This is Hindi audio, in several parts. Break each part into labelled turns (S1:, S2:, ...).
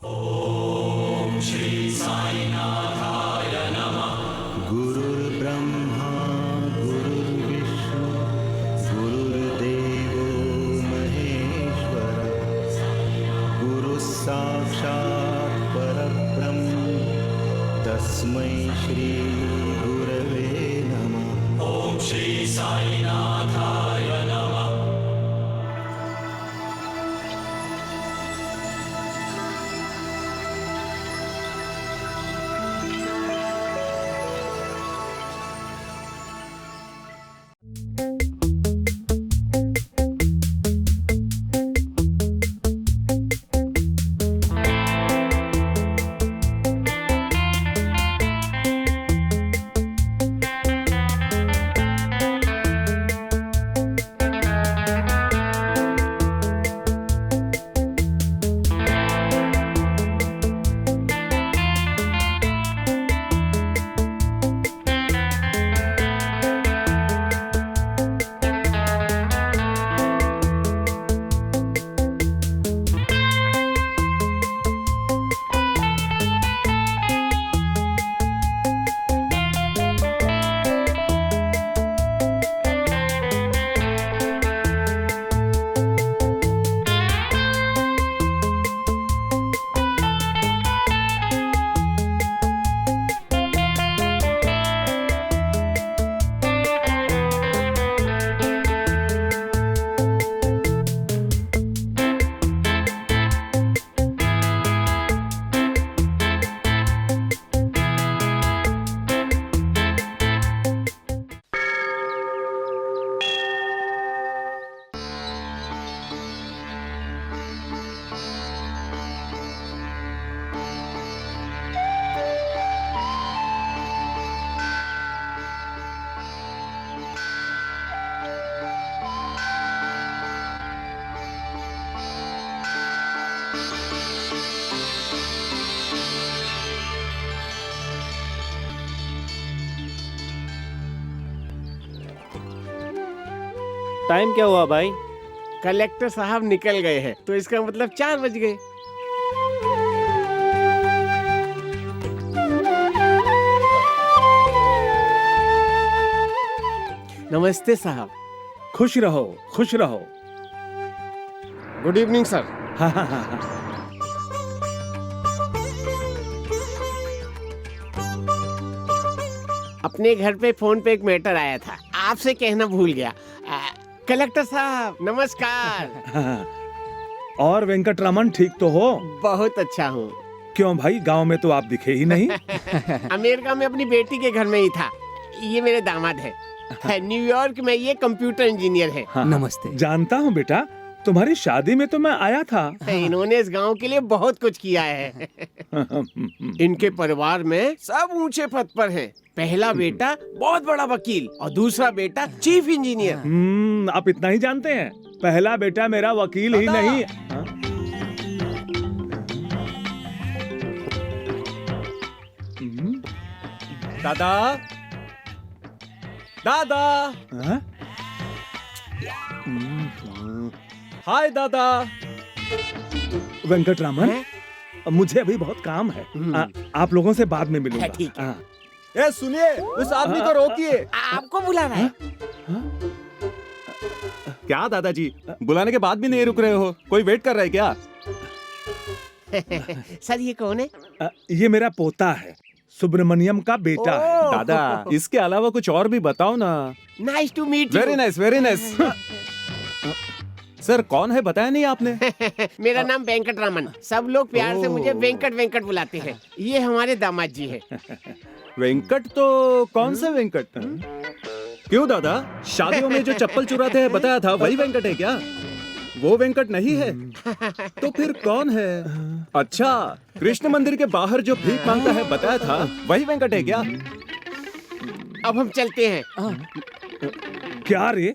S1: ओम श्री साईनाथाय नमः।
S2: गुरुर्ब्रह्मा गुरुर्विष्णु गुरुर्देवो महेश्वर गुरुः साक्षात् परब्रह्म तस्मै श्री गुरवे नमः।
S1: ओम श्री साईनाथाय नमः।
S3: टाइम क्या हुआ भाई?
S4: कलेक्टर साहब निकल गए हैं तो इसका मतलब 4 बज गए। नमस्ते साहब।
S5: खुश रहो खुश रहो।
S4: Good evening sir.
S5: हाँ हाँ हाँ हाँ।
S4: अपने घर पे फोन पे एक मैटर आया था, आपसे कहना भूल गया। कलेक्टर साहब नमस्कार।
S5: हाँ। और वेंकटरमन ठीक तो हो?
S4: बहुत अच्छा हूँ।
S5: क्यों भाई, गांव में तो आप दिखे ही नहीं।
S4: अमेरिका में अपनी बेटी के घर में ही था। ये मेरे दामाद है। न्यूयॉर्क में ये कंप्यूटर इंजीनियर है।
S5: हाँ,
S6: नमस्ते।
S5: जानता हूँ बेटा, तुम्हारी शादी में तो मैं आया था।
S4: इन्होंने इस गांव के लिए बहुत कुछ किया है। इनके परिवार में सब ऊंचे पद पर हैं। पहला बेटा बहुत बड़ा वकील और दूसरा बेटा चीफ इंजीनियर।
S5: आप इतना ही जानते हैं? पहला बेटा मेरा वकील ही नहीं। हाँ?
S3: दादा दादा
S5: हाँ?
S3: हाय दादा।
S5: वेंकटरमन, मुझे अभी बहुत काम है। आप लोगों से बाद में मिलूंगा।
S4: ठीक है।
S5: हाँ।
S3: ए सुनिए, उस आदमी को रोकिए।
S4: आपको बुलाना है?
S7: क्या दादाजी, बुलाने के बाद भी नहीं रुक रहे हो? कोई वेट कर रहा है क्या?
S4: सर ये कौन है?
S5: ये मेरा पोता है, सुब्रमण्यम का बेटा है।
S7: दादा, इसके अलावा कुछ और भी बताओ ना।
S4: Nice to meet you.
S7: Very nice very nice. Sir कौन है बताया नहीं आपने?
S4: मेरा नाम वेंकटरमन। सब लोग प्यार से मुझे वेंकट वेंकट बुलाते हैं। ये हमारे दामाद जी है।
S7: वेंकट तो कौन से वेंकट? क्यों दादा, शादियों में जो चप्पल चुराते हैं बताया था, वही वेंकट है क्या? वो वेंकट नहीं है तो फिर कौन है? अच्छा, कृष्ण मंदिर के बाहर जो भीख मांगता है बताया था, वही वेंकट है क्या?
S4: अब हम चलते हैं।
S5: क्या रे,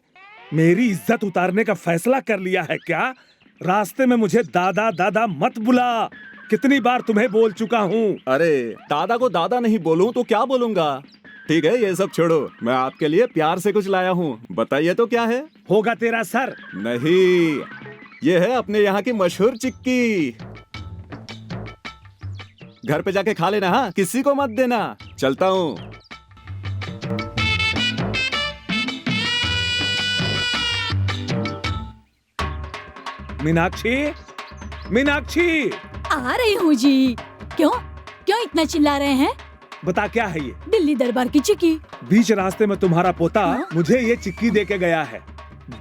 S5: मेरी इज्जत उतारने का फैसला कर लिया है क्या? रास्ते में मुझे दादा दादा मत बुला। कितनी बार तुम्हें बोल चुका हूँ।
S7: अरे दादा को दादा नहीं बोलूं तो क्या बोलूंगा? ठीक है, ये सब छोड़ो, मैं आपके लिए प्यार से कुछ लाया हूँ। बताइए तो क्या है?
S5: होगा तेरा सर।
S7: नहीं, ये है अपने यहाँ की मशहूर चिक्की। घर पे जाके खा लेना, हाँ, किसी को मत देना। चलता हूँ।
S5: मीनाक्षी, मीनाक्षी,
S6: आ रही हूँ जी। क्यों क्यों इतना चिल्ला रहे हैं?
S5: बता क्या है ये?
S6: दिल्ली दरबार की चिक्की।
S5: बीच रास्ते में तुम्हारा पोता मुझे ये चिक्की दे के गया है,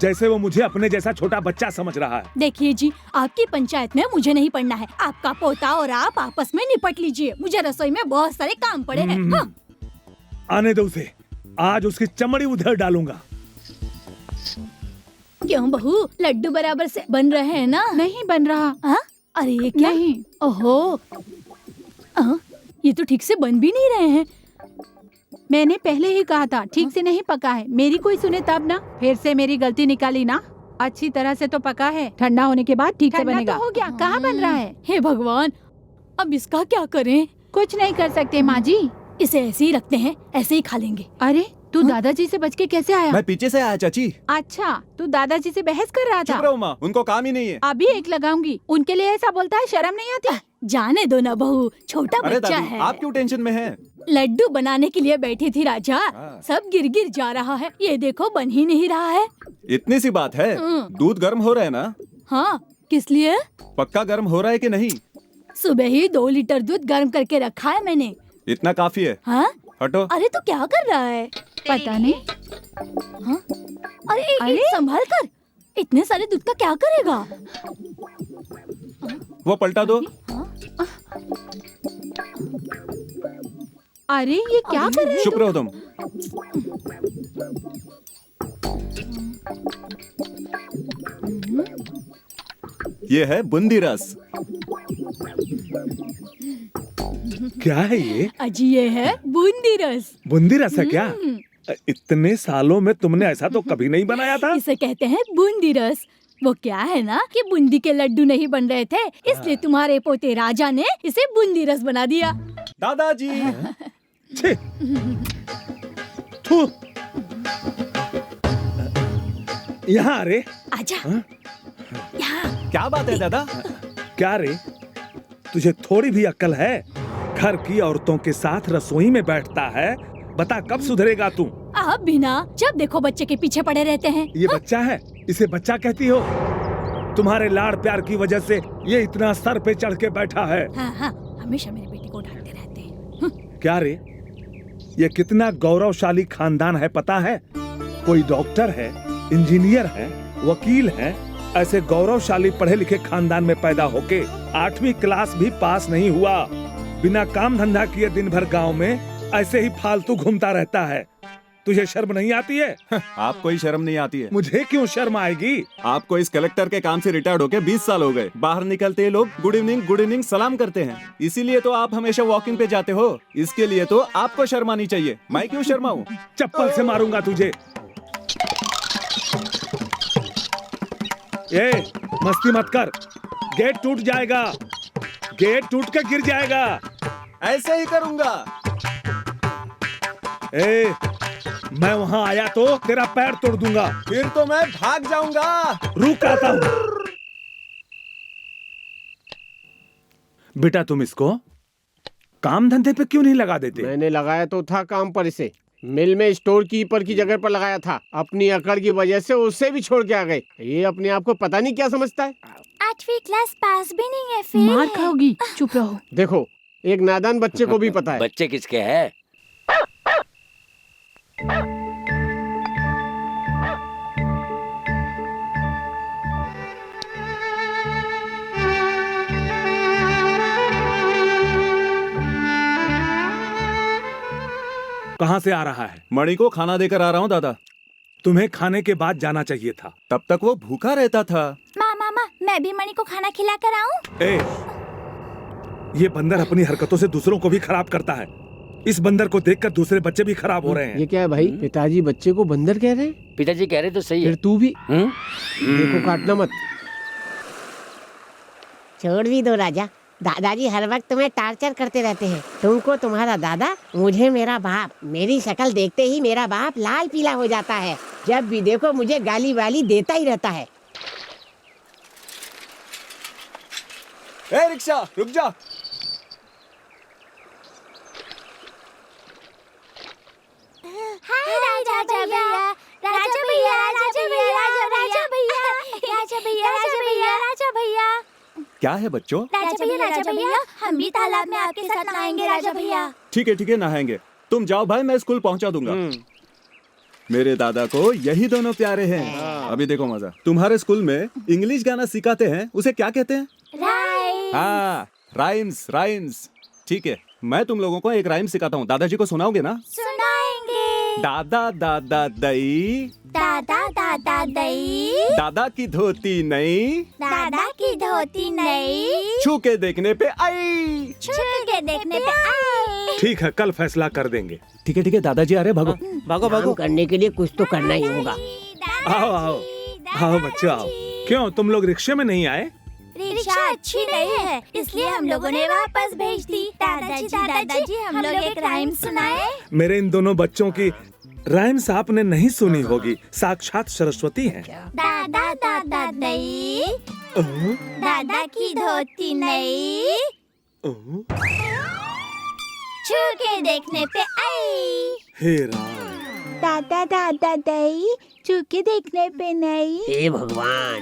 S5: जैसे वो मुझे अपने जैसा छोटा बच्चा समझ रहा है।
S6: देखिए जी, आपकी पंचायत में मुझे नहीं पढ़ना है। आपका पोता और आप आपस में निपट लीजिए। मुझे रसोई में बहुत सारे काम पड़े हैं। हाँ।
S5: आने दो उसे, आज उसकी चमड़ी उधर डालूंगा।
S6: क्यों बहू, लड्डू बराबर से बन रहे हैं ना?
S8: नहीं बन रहा।
S6: हाँ? अरे ये क्या?
S8: नहीं।
S6: ओहो, ये तो ठीक से बन भी नहीं रहे हैं।
S8: मैंने पहले ही कहा था ठीक से नहीं पका है। मेरी कोई सुने तब ना। फिर से मेरी गलती निकाली ना। अच्छी तरह से तो पका है, ठंडा होने के बाद ठीक से बनेगा। तो हो गया, कहाँ बन रहा है?
S6: हे भगवान, अब इसका क्या करें?
S8: कुछ नहीं कर सकते माँ जी,
S6: इसे ऐसे ही रखते हैं, ऐसे ही खा लेंगे।
S8: अरे तू दादाजी से बच के कैसे आया?
S7: मैं पीछे से आया चाची।
S8: अच्छा, तू दादाजी से बहस कर रहा
S7: चुप
S8: था?
S7: रहो माँ, उनको काम ही नहीं है।
S8: अभी एक लगाऊंगी। उनके लिए ऐसा बोलता है, शर्म नहीं आती?
S6: जाने दो ना बहू, छोटा
S7: अरे
S6: बच्चा
S7: दादी,
S6: है।
S7: आप क्यों टेंशन में हैं?
S6: लड्डू बनाने के लिए बैठी थी राजा,
S7: हाँ।
S6: सब गिर गिर जा रहा है। ये देखो, बन ही नहीं रहा है।
S7: इतनी सी बात है, दूध गर्म हो रहा है ना?
S6: हाँ, किस लिए?
S7: पक्का गर्म हो रहा है कि नहीं?
S6: सुबह ही 2 लीटर दूध गर्म करके रखा है मैंने।
S7: इतना काफी है।
S6: हाँ?
S7: हटो।
S6: अरे तो क्या कर रहा है?
S8: पता नहीं।
S6: हाँ? अरे संभाल कर, इतने सारे दूध का क्या करेगा?
S7: वो पलटा दो।
S8: अरे ये क्या कर रहे?
S7: चुप रहो तुम। ये है बूंदी रस।
S5: क्या है ये?
S6: अजी ये है बूंदी रस।
S5: बूंदी रस है क्या? इतने सालों में तुमने ऐसा तो कभी नहीं बनाया था।
S6: इसे कहते हैं बूंदी रस। वो क्या है ना कि बूंदी के लड्डू नहीं बन रहे थे, इसलिए तुम्हारे पोते राजा ने इसे बूंदी रस बना दिया।
S7: दादाजी।
S5: छे। थू। यहाँ रे।
S6: आजा। यहाँ।
S7: क्या बात है दादा?
S5: क्या रे, तुझे थोड़ी भी अक्ल है? घर की औरतों के साथ रसोई में बैठता है। बता कब सुधरेगा तू?
S6: आप भी ना, जब देखो बच्चे के पीछे पड़े रहते हैं।
S5: ये बच्चा है, इसे बच्चा कहती हो? तुम्हारे लाड़ प्यार की वजह से ये इतना सर पे चढ़ के बैठा है।
S6: हाँ हाँ, हमेशा मेरी बेटी को डांटते रहते हैं।
S5: क्या रे, ये कितना गौरवशाली खानदान है पता है? कोई डॉक्टर है, इंजीनियर है, वकील है। ऐसे गौरवशाली पढ़े लिखे खानदान में पैदा होके 8वीं क्लास भी पास नहीं हुआ। बिना काम धंधा किए दिन भर गांव में ऐसे ही फालतू घूमता रहता है। तुझे शर्म नहीं आती है?
S7: आपको ही शर्म नहीं आती है?
S5: मुझे क्यों शर्म आएगी?
S7: आपको इस कलेक्टर के काम से रिटायर्ड होके 20 साल हो गए। बाहर निकलते ही लोग गुड इवनिंग सलाम करते हैं। इसीलिए तो आप हमेशा वॉकिंग पे जाते हो। इसके लिए तो आपको शर्म आनी चाहिए। मैं क्यों शर्माऊं?
S5: चप्पल से मारूंगा तुझे। ए, मस्ती मत कर, गेट टूट जाएगा। गेट टूट के गिर जाएगा।
S7: ऐसे ही करूंगा।
S5: ए, मैं वहां आया तो तेरा पैर तोड़ दूंगा।
S7: फिर तो मैं भाग जाऊंगा।
S5: रुक आता हूं। बेटा तुम इसको काम धंधे पे क्यों नहीं लगा देते?
S4: मैंने लगाया तो था काम पर, इसे मिल में स्टोर कीपर की जगह पर लगाया था। अपनी अकड़ की वजह से उसे भी छोड़ के आ गए। ये अपने आप को पता नहीं क्या समझता है।
S6: 8वीं क्लास पास भी नहीं है, फेल
S8: मार
S6: है।
S8: खाओगी, चुप रहो।
S4: देखो, एक नादान बच्चे को भी पता है।
S9: बच्चे किसके हैं?
S5: कहां से आ रहा है?
S7: मणि को खाना देकर आ रहा हूँ दादा।
S5: तुम्हें खाने के बाद जाना चाहिए था।
S7: तब तक वो भूखा रहता था।
S6: मामा, मैं भी मणि को खाना खिला कर आऊं?
S5: ए, ये बंदर अपनी हरकतों से दूसरों को भी खराब करता है। इस बंदर को देखकर दूसरे बच्चे भी खराब हो रहे हैं।
S4: ये क्या है भाई? पिताजी बच्चे को बंदर कह रहे हैं?
S9: पिताजी कह रहे तो सही
S4: फिर
S9: है।
S4: तू भी देखो, काटना मत।
S10: छोड़ भी दो राजा। दादाजी हर वक्त तुम्हें टार्चर करते रहते हैं। तुमको तुम्हारा दादा, मुझे मेरा बाप। मेरी शक्ल देखते ही मेरा बाप लाल पीला हो जाता है। जब भी देखो मुझे गाली वाली देता ही रहता है।
S7: ए रिक्शा, रुक जा।
S6: हाय राजा भैया, राजा भैया, राजा भैया, राजा भैया, राजा भैया, राजा भैया, राजा भैया।
S7: क्या है बच्चों?
S6: राजा भैया, हम भी तालाब में आपके साथ नहाएंगे राजा भैया।
S7: ठीक है नहाएंगे। तुम जाओ भाई, मैं स्कूल पहुंचा दूंगा। मेरे दादा को यही दोनों प्यारे हैं। अभी देखो मजा। तुम्हारे स्कूल में इंग्लिश गाना सिखाते हैं, उसे क्या कहते हैं? हाँ, राइम्स। ठीक है, मैं तुम लोगों को एक राइम सिखाता हूँ, दादाजी को सुनाओगे ना?
S6: सुनाएंगे।
S7: दादा दादा दई,
S6: दादा दादा दई,
S7: दादा की धोती नई,
S6: दादा की धोती नई,
S7: छू के देखने पे आई।
S6: छू के देखने पे आई।
S5: ठीक है, कल फैसला कर देंगे।
S7: ठीक है दादाजी आ रहे, भागो।
S10: काम करने के लिए कुछ तो करना ही होगा।
S5: आओ बच्चों आओ। क्यों तुम लोग रिक्शे में नहीं आए?
S6: रिक्शा अच्छी नहीं है, इसलिए हम लोगों ने वापस भेज दी। दादाजी हम लोग एक राइम सुनाए।
S5: मेरे इन दोनों बच्चों की राइम्स आपने नहीं सुनी होगी, साक्षात सरस्वती हैं।
S6: दादा दादा दई, दादा की धोती नई, छू के देखने पे आई।
S5: हे राम।
S8: दादा दादा दई, छू के देखने पे नहीं।
S10: हे भगवान।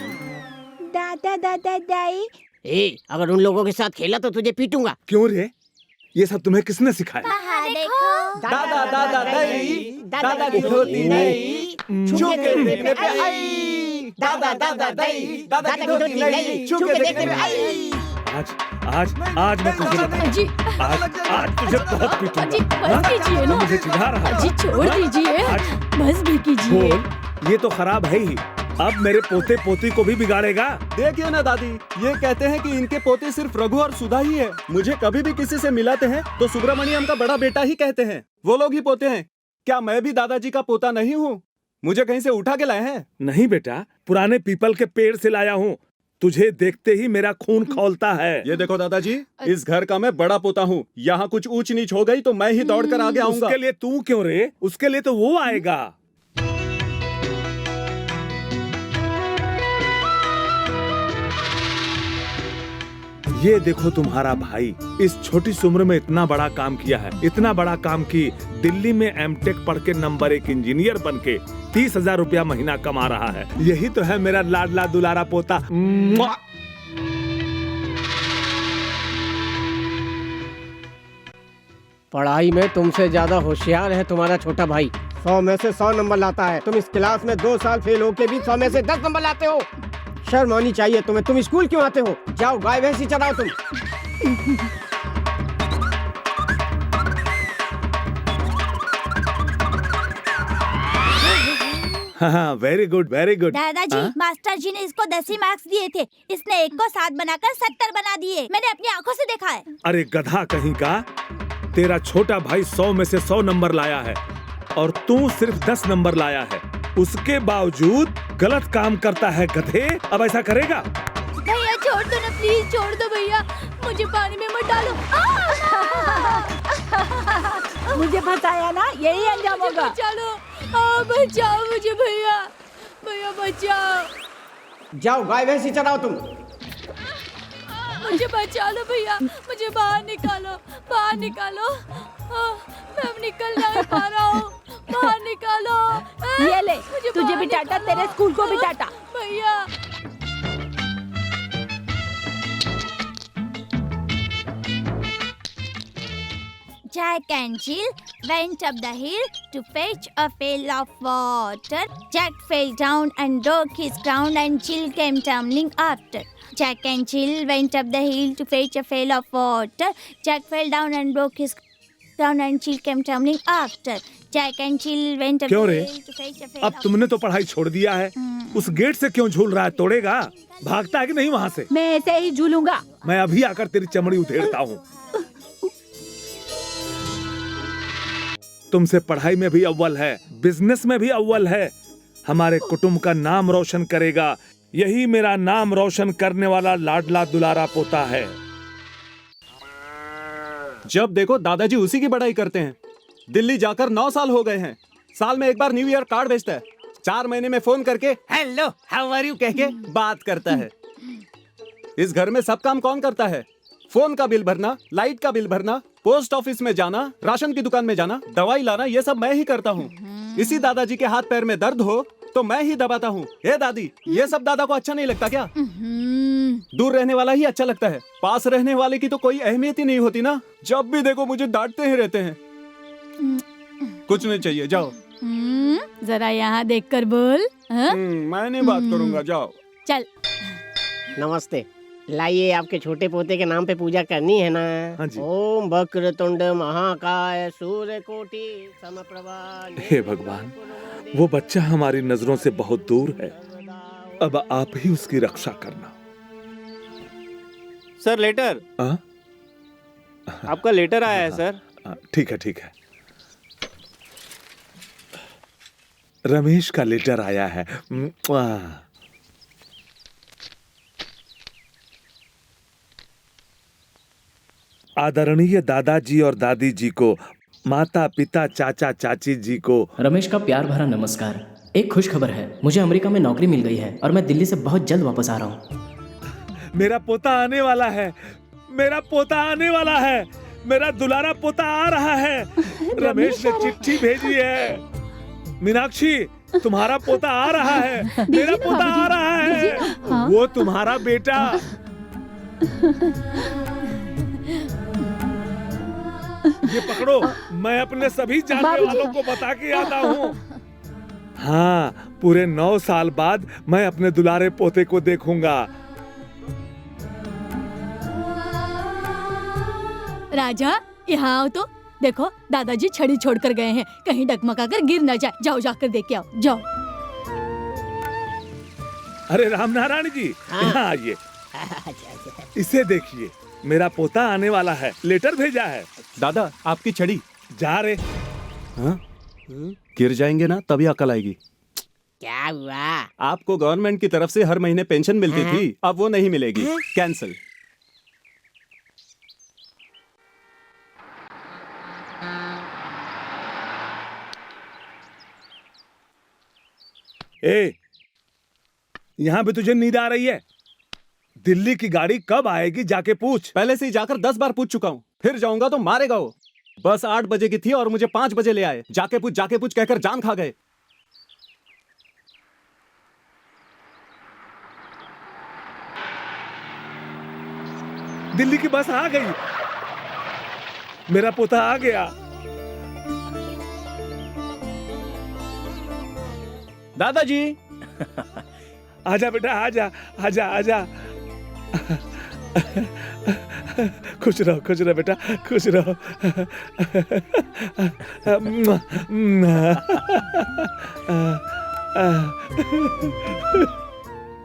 S8: दादा दादा दई।
S10: अगर उन लोगों के साथ खेला तो तुझे पीटूंगा।
S5: क्यों रे? ये सब तुम्हें किसने सिखाया?
S6: बाहर देखो।
S7: दादा दादा दई, दादा की धोती नई, छू के देखने पे आई। दादा दादा दई, दादा की धोती नई, छू के देखने पे आई।
S5: आज मैं तुझे आज तुझे बहुत पीटूंगा।
S6: बस कीजिए ना।
S5: मुझे चिढ़ा रहा है।
S6: जी छोड़ दीजिए, बस भी कीजिए।
S5: बोल, ये तो खराब है ही, अब मेरे पोते पोती को भी बिगाड़ेगा।
S7: देखिए ना दादी, ये कहते हैं कि इनके पोते सिर्फ रघु और सुधा ही है। मुझे कभी भी किसी से मिलाते हैं तो सुब्रमण्यम का बड़ा बेटा ही कहते हैं। वो लोग ही पोते हैं। क्या मैं भी दादाजी का पोता नहीं हूँ? मुझे कहीं से उठा के लाए हैं?
S5: नहीं बेटा, पुराने पीपल के पेड़ से लाया हूँ। तुझे देखते ही मेरा खून खौलता है।
S7: ये देखो दादाजी, इस घर का मैं बड़ा पोता हूँ। यहाँ कुछ ऊंच नीच हो गई तो मैं ही दौड़ कर आगे आऊंगा।
S5: उसके लिए तू क्यों रे? उसके लिए तो वो आएगा। ये देखो तुम्हारा भाई इस छोटी सी उम्र में इतना बड़ा काम किया है, इतना बड़ा काम कि दिल्ली में एमटेक पढ़ के नंबर 1 इंजीनियर बन के 30,000 रुपया महीना कमा रहा है। यही तो है मेरा लाडला दुलारा पोता।
S4: पढ़ाई में तुमसे ज्यादा होशियार है तुम्हारा छोटा भाई। 100 में से 100 नंबर लाता है। तुम इस क्लास में 2 साल फेल होके भी 100 में से 10 नंबर लाते हो। शर्म आनी चाहिए तुम्हें। तुम स्कूल क्यों आते हो? जाओ गाय भैंसी चराओ तुम।
S5: हाँ, वेरी गुड वेरी गुड।
S6: दादाजी, मास्टर जी ने इसको 10 मार्क्स दिए थे, इसने 1 को 7 बनाकर 70 बना दिए। मैंने अपनी आंखों से देखा है।
S5: अरे गधा कहीं का, तेरा छोटा भाई 100 में से 100 नंबर लाया है और तू सिर्फ 10 नंबर लाया है। उसके बावजूद गलत काम करता है गधे। अब ऐसा करेगा?
S6: भैया छोड़ दो ना, प्लीज छोड़ दो भैया, मुझे पानी में मत डालो।
S8: मुझे फंसाया ना, यही अंजाम होगा।
S6: बचाओ मुझे भैया, भैया बचाओ।
S4: जाओ गाय भैंसी चराओ तुम।
S6: मुझे बचा लो भैया, मुझे बाहर निकालो, बाहर निकालो। मैं अब निकल नहीं पा रहा हूँ, बाहर निकालो।
S8: ये ले, तुझे भी टाटा, तेरे स्कूल को भी टाटा।
S6: भैया Jack and Jill went up the hill to fetch a pail of water. Jack fell down and broke his crown and Jill came tumbling after. Jack and Jill went up the hill to fetch a pail of water. Jack fell down and broke his crown and Jill came tumbling after. Jack and Jill went up
S5: क्यों
S6: the
S5: रे?
S6: hill to fetch a pail
S5: अब
S6: of
S5: तुमने तो पढ़ाई छोड़ दिया है। उस गेट से क्यों झूल रहा है? तोड़ेगा? भागता है कि नहीं वहाँ से?
S8: मैं ऐसे ही झूलूंगा।
S5: मैं अभी आकर तेरी चमड़ी उधेड़ता हूँ। तुमसे पढ़ाई में भी अव्वल है, बिजनेस में भी अव्वल है, हमारे कुटुंब का नाम रोशन करेगा। यही मेरा नाम रोशन करने वाला लाडला दुलारा पोता है।
S7: जब देखो दादाजी उसी की बड़ाई करते हैं। दिल्ली जाकर 9 साल हो गए हैं। साल में एक बार न्यू ईयर कार्ड भेजता है। 4 महीने में फोन करके हेलो हाउ आर यू कह के बात करता है। इस घर में सब काम कौन करता है? फोन का बिल भरना, लाइट का बिल भरना, पोस्ट ऑफिस में जाना, राशन की दुकान में जाना, दवाई लाना, ये सब मैं ही करता हूँ। इसी दादाजी के हाथ पैर में दर्द हो तो मैं ही दबाता हूँ। हे दादी, ये सब दादा को अच्छा नहीं लगता क्या? दूर रहने वाला ही अच्छा लगता है, पास रहने वाले की तो कोई अहमियत ही नहीं होती ना। जब भी देखो मुझे डांटते ही रहते हैं। कुछ नहीं चाहिए, जाओ।
S8: जरा यहाँ देख कर बोल।
S7: मैं नहीं बात करूंगा, जाओ।
S8: चल।
S4: नमस्ते। लाइए, आपके छोटे पोते के नाम पे पूजा करनी है ना?
S5: हाँ जी।
S4: ओम वक्रतुंड महाकाय सूर्यकोटि समप्रभा।
S5: हे भगवान, वो बच्चा हमारी नजरों से बहुत दूर है, अब आप ही उसकी रक्षा करना।
S3: Sir letter. आपका लेटर आया है सर।
S5: ठीक है ठीक है। रमेश का लेटर आया है। आदरणीय दादाजी और दादी जी को, माता पिता चाचा चाची जी को
S9: रमेश का प्यार भरा नमस्कार। एक खुश खबर है, मुझे अमेरिका में नौकरी मिल गई है और मैं दिल्ली से बहुत जल्द वापस आ रहा हूँ।
S5: मेरा पोता आने वाला है, मेरा पोता आने वाला है, मेरा दुलारा पोता आ रहा है। रमेश ने चिट्ठी भेजी है। मीनाक्षी, तुम्हारा पोता आ रहा है, मेरा पोता आ रहा है। वो तुम्हारा बेटा। ये पकड़ो, मैं अपने सभी जानने वालों को बता के आता हूँ। हाँ, पूरे 9 साल बाद मैं अपने दुलारे पोते को देखूंगा।
S8: राजा, यहाँ आओ तो। देखो, दादाजी छड़ी छोड़कर गए हैं, कहीं डगमगा कर गिर न जाए। जाओ, जाकर देख के आओ, जाओ।
S5: अरे रामनारायण जी, यहाँ आइए। इसे देखिए, मेरा पोता आने वाला है, लेटर भेजा है।
S7: दादा, आपकी छड़ी।
S5: जा रे।
S7: हाँ? गिर जाएंगे ना तभी अकल आएगी।
S10: क्या हुआ?
S7: आपको गवर्नमेंट की तरफ से हर महीने पेंशन मिलती थी, अब वो नहीं मिलेगी। कैंसिल।
S5: ए, यहाँ भी तुझे नींद आ रही है? दिल्ली की गाड़ी कब आएगी जाके पूछ।
S7: पहले से ही जाकर 10 बार पूछ चुका हूँ, फिर जाऊंगा तो मारेगा वो। बस 8 बजे की थी और मुझे 5 बजे ले आए। जाके पूछ कहकर जान खा गए।
S5: दिल्ली की बस आ गई, मेरा पोता आ गया।
S3: दादाजी।
S5: आजा बेटा, आजा आजा आजा। खुश रहो बेटा, खुश रहो।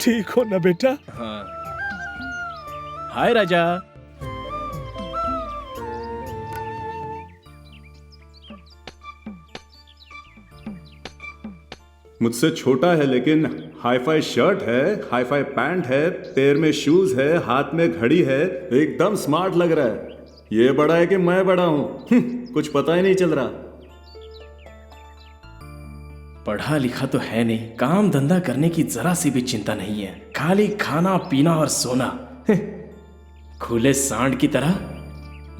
S5: ठीक हो ना बेटा?
S9: हाँ। हाय राजा।
S7: मुझसे छोटा है लेकिन हाईफाई शर्ट है, हाईफाई पैंट है, पैर में शूज है, हाथ में घड़ी है, एकदम स्मार्ट लग रहा है। ये बड़ा है कि मैं बड़ा हूं? कुछ पता ही नहीं चल रहा।
S9: पढ़ा लिखा तो है नहीं, काम धंधा करने की जरा सी भी चिंता नहीं है, खाली खाना पीना और सोना। खुले सांड की तरह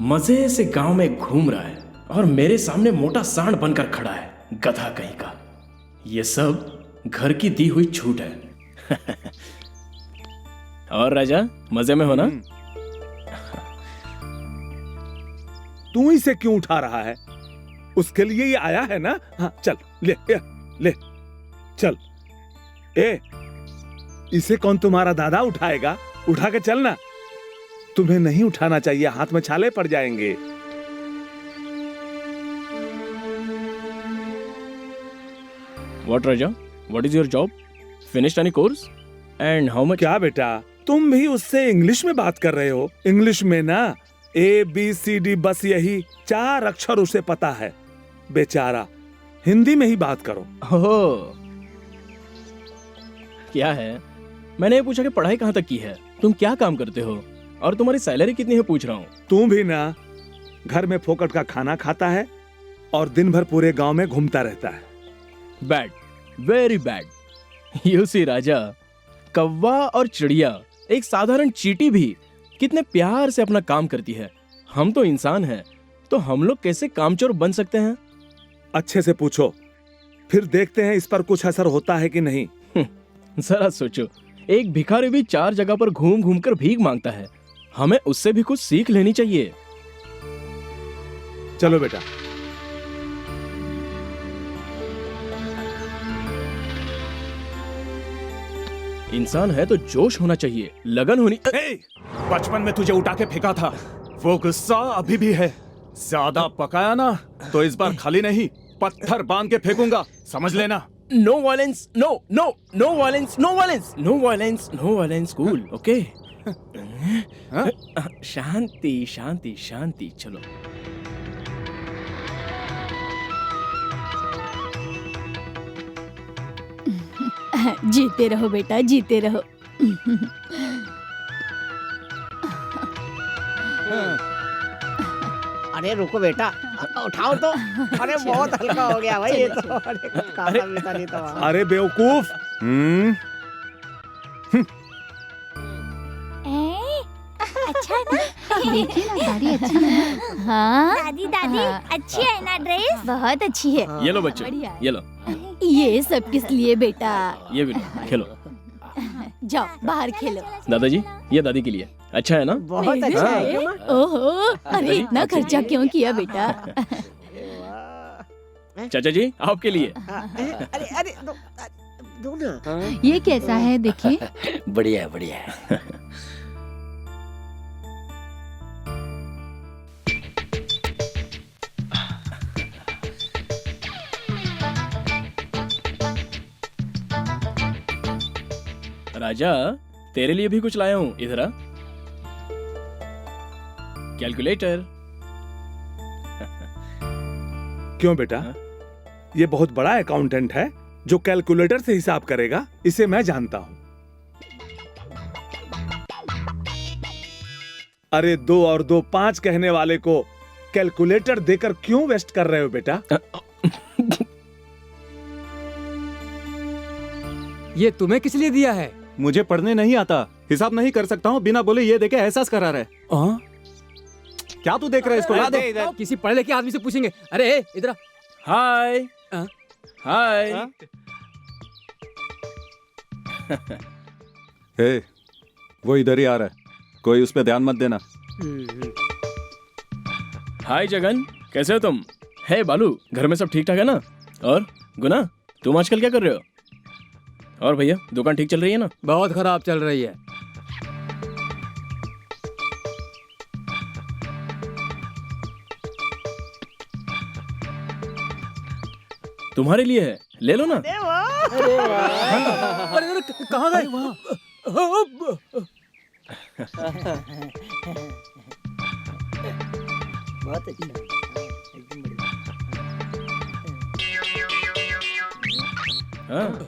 S9: मजे से गांव में घूम रहा है और मेरे सामने मोटा सांड बनकर खड़ा है, गधा कहीं का। ये सब घर की दी हुई छूट है। और राजा, मजे में हो ना?
S5: तू इसे क्यों उठा रहा है? उसके लिए ये आया है ना? हाँ, चल ले चल। इसे कौन तुम्हारा दादा उठाएगा? उठा के चलना। तुम्हें नहीं उठाना चाहिए, हाथ में छाले पड़ जाएंगे।
S9: What Raja? What is your job? Finished any course? And how much?
S5: क्या बेटा, तुम भी उससे इंग्लिश में बात कर रहे हो? इंग्लिश में ना ABCD बस यही 4 अक्षर उसे पता है, बेचारा। हिंदी में ही बात करो।
S9: ओह, क्या है? मैंने ये पूछा कि पढ़ाई कहाँ तक की है, तुम क्या काम करते हो और तुम्हारी सैलरी कितनी है पूछ रहा हूँ।
S5: तू भी ना घर में फोकट का खाना खाता है और दिन भर पूरे गांव में घूमता रहता है।
S9: Bad, very bad. You see राजा, कौवा और चिड़िया, एक साधारण चींटी भी कितने प्यार से अपना काम करती है। हम तो इंसान हैं, तो हम लोग कैसे कामचोर बन सकते हैं?
S5: अच्छे से पूछो, फिर देखते हैं इस पर कुछ असर होता है कि नहीं।
S9: जरा सोचो, एक भिखारी भी 4 जगह पर घूम घूम कर भीख मांगता है। हमें उससे भी कुछ सीख लेनी चाहिए।
S5: चलो बेटा।
S9: इंसान है तो जोश होना चाहिए, लगन होनी।
S7: बचपन में तुझे उठा के फेंका था, वो गुस्सा अभी भी है। ज्यादा पकाया ना तो इस बार खाली नहीं, पत्थर बांध के फेंकूंगा, समझ लेना।
S9: No violence, no no no violence, no violence, no violence, no violence, cool, okay. शांति शांति शांति, चलो।
S8: जीते रहो बेटा, जीते रहो।
S10: अरे रुको बेटा, उठाओ तो। अरे बहुत हल्का हो गया भाई ये तो। अरे कुछ खाता पीता नहीं था।
S5: अरे बेवकूफ।
S6: अच्छा ना?
S8: देखिए ना, साड़ी अच्छी है।
S6: हाँ दादी दादी, अच्छी है ना ड्रेस? बहुत अच्छी है।
S9: ये लो बच्चों, ये लो,
S8: ये सब किस लिए बेटा?
S9: ये भी लो, खेलो।
S8: जाओ बाहर खेलो।
S9: दादाजी, ये दादी के लिए। अच्छा है ना?
S10: बहुत अच्छा है क्यों माँ?
S8: ओहो, अरे इतना खर्चा क्यों किया बेटा?
S9: चाचा जी, आपके लिए।
S10: अरे अरे दो ना।
S8: ये कैसा है देखिए?
S1: बढ़िया बढ़िया।
S9: राजा, तेरे लिए भी कुछ लाया हूँ, इधर आ। कैलकुलेटर।
S5: क्यों बेटा? ये बहुत बड़ा अकाउंटेंट है जो कैलकुलेटर से हिसाब करेगा, इसे मैं जानता हूँ। अरे 2 और 2 5 कहने वाले को कैलकुलेटर देकर क्यों वेस्ट कर रहे हो बेटा?
S11: ये तुम्हें किस लिए दिया है?
S7: मुझे पढ़ने नहीं आता, हिसाब नहीं कर सकता हूँ, बिना बोले ये देके एहसास करा रहे। क्या तू देख रहा है इसको? ला दे।
S11: किसी पढ़े लिखे आदमी से पूछेंगे। अरे इधर।
S9: हाय हाय।
S7: वो इधर ही आ रहा है, कोई उस पे ध्यान मत देना।
S9: हाय जगन, कैसे हो तुम? हे बालू, घर में सब ठीक ठाक है ना? और गुना, तुम आजकल क्या कर रहे हो? और भैया, दुकान ठीक चल रही है ना?
S11: बहुत खराब चल रही है।
S9: तुम्हारे लिए है, ले लो ना।
S11: अरे कहाँ गए?
S10: बहुत अच्छा।
S9: हाँ,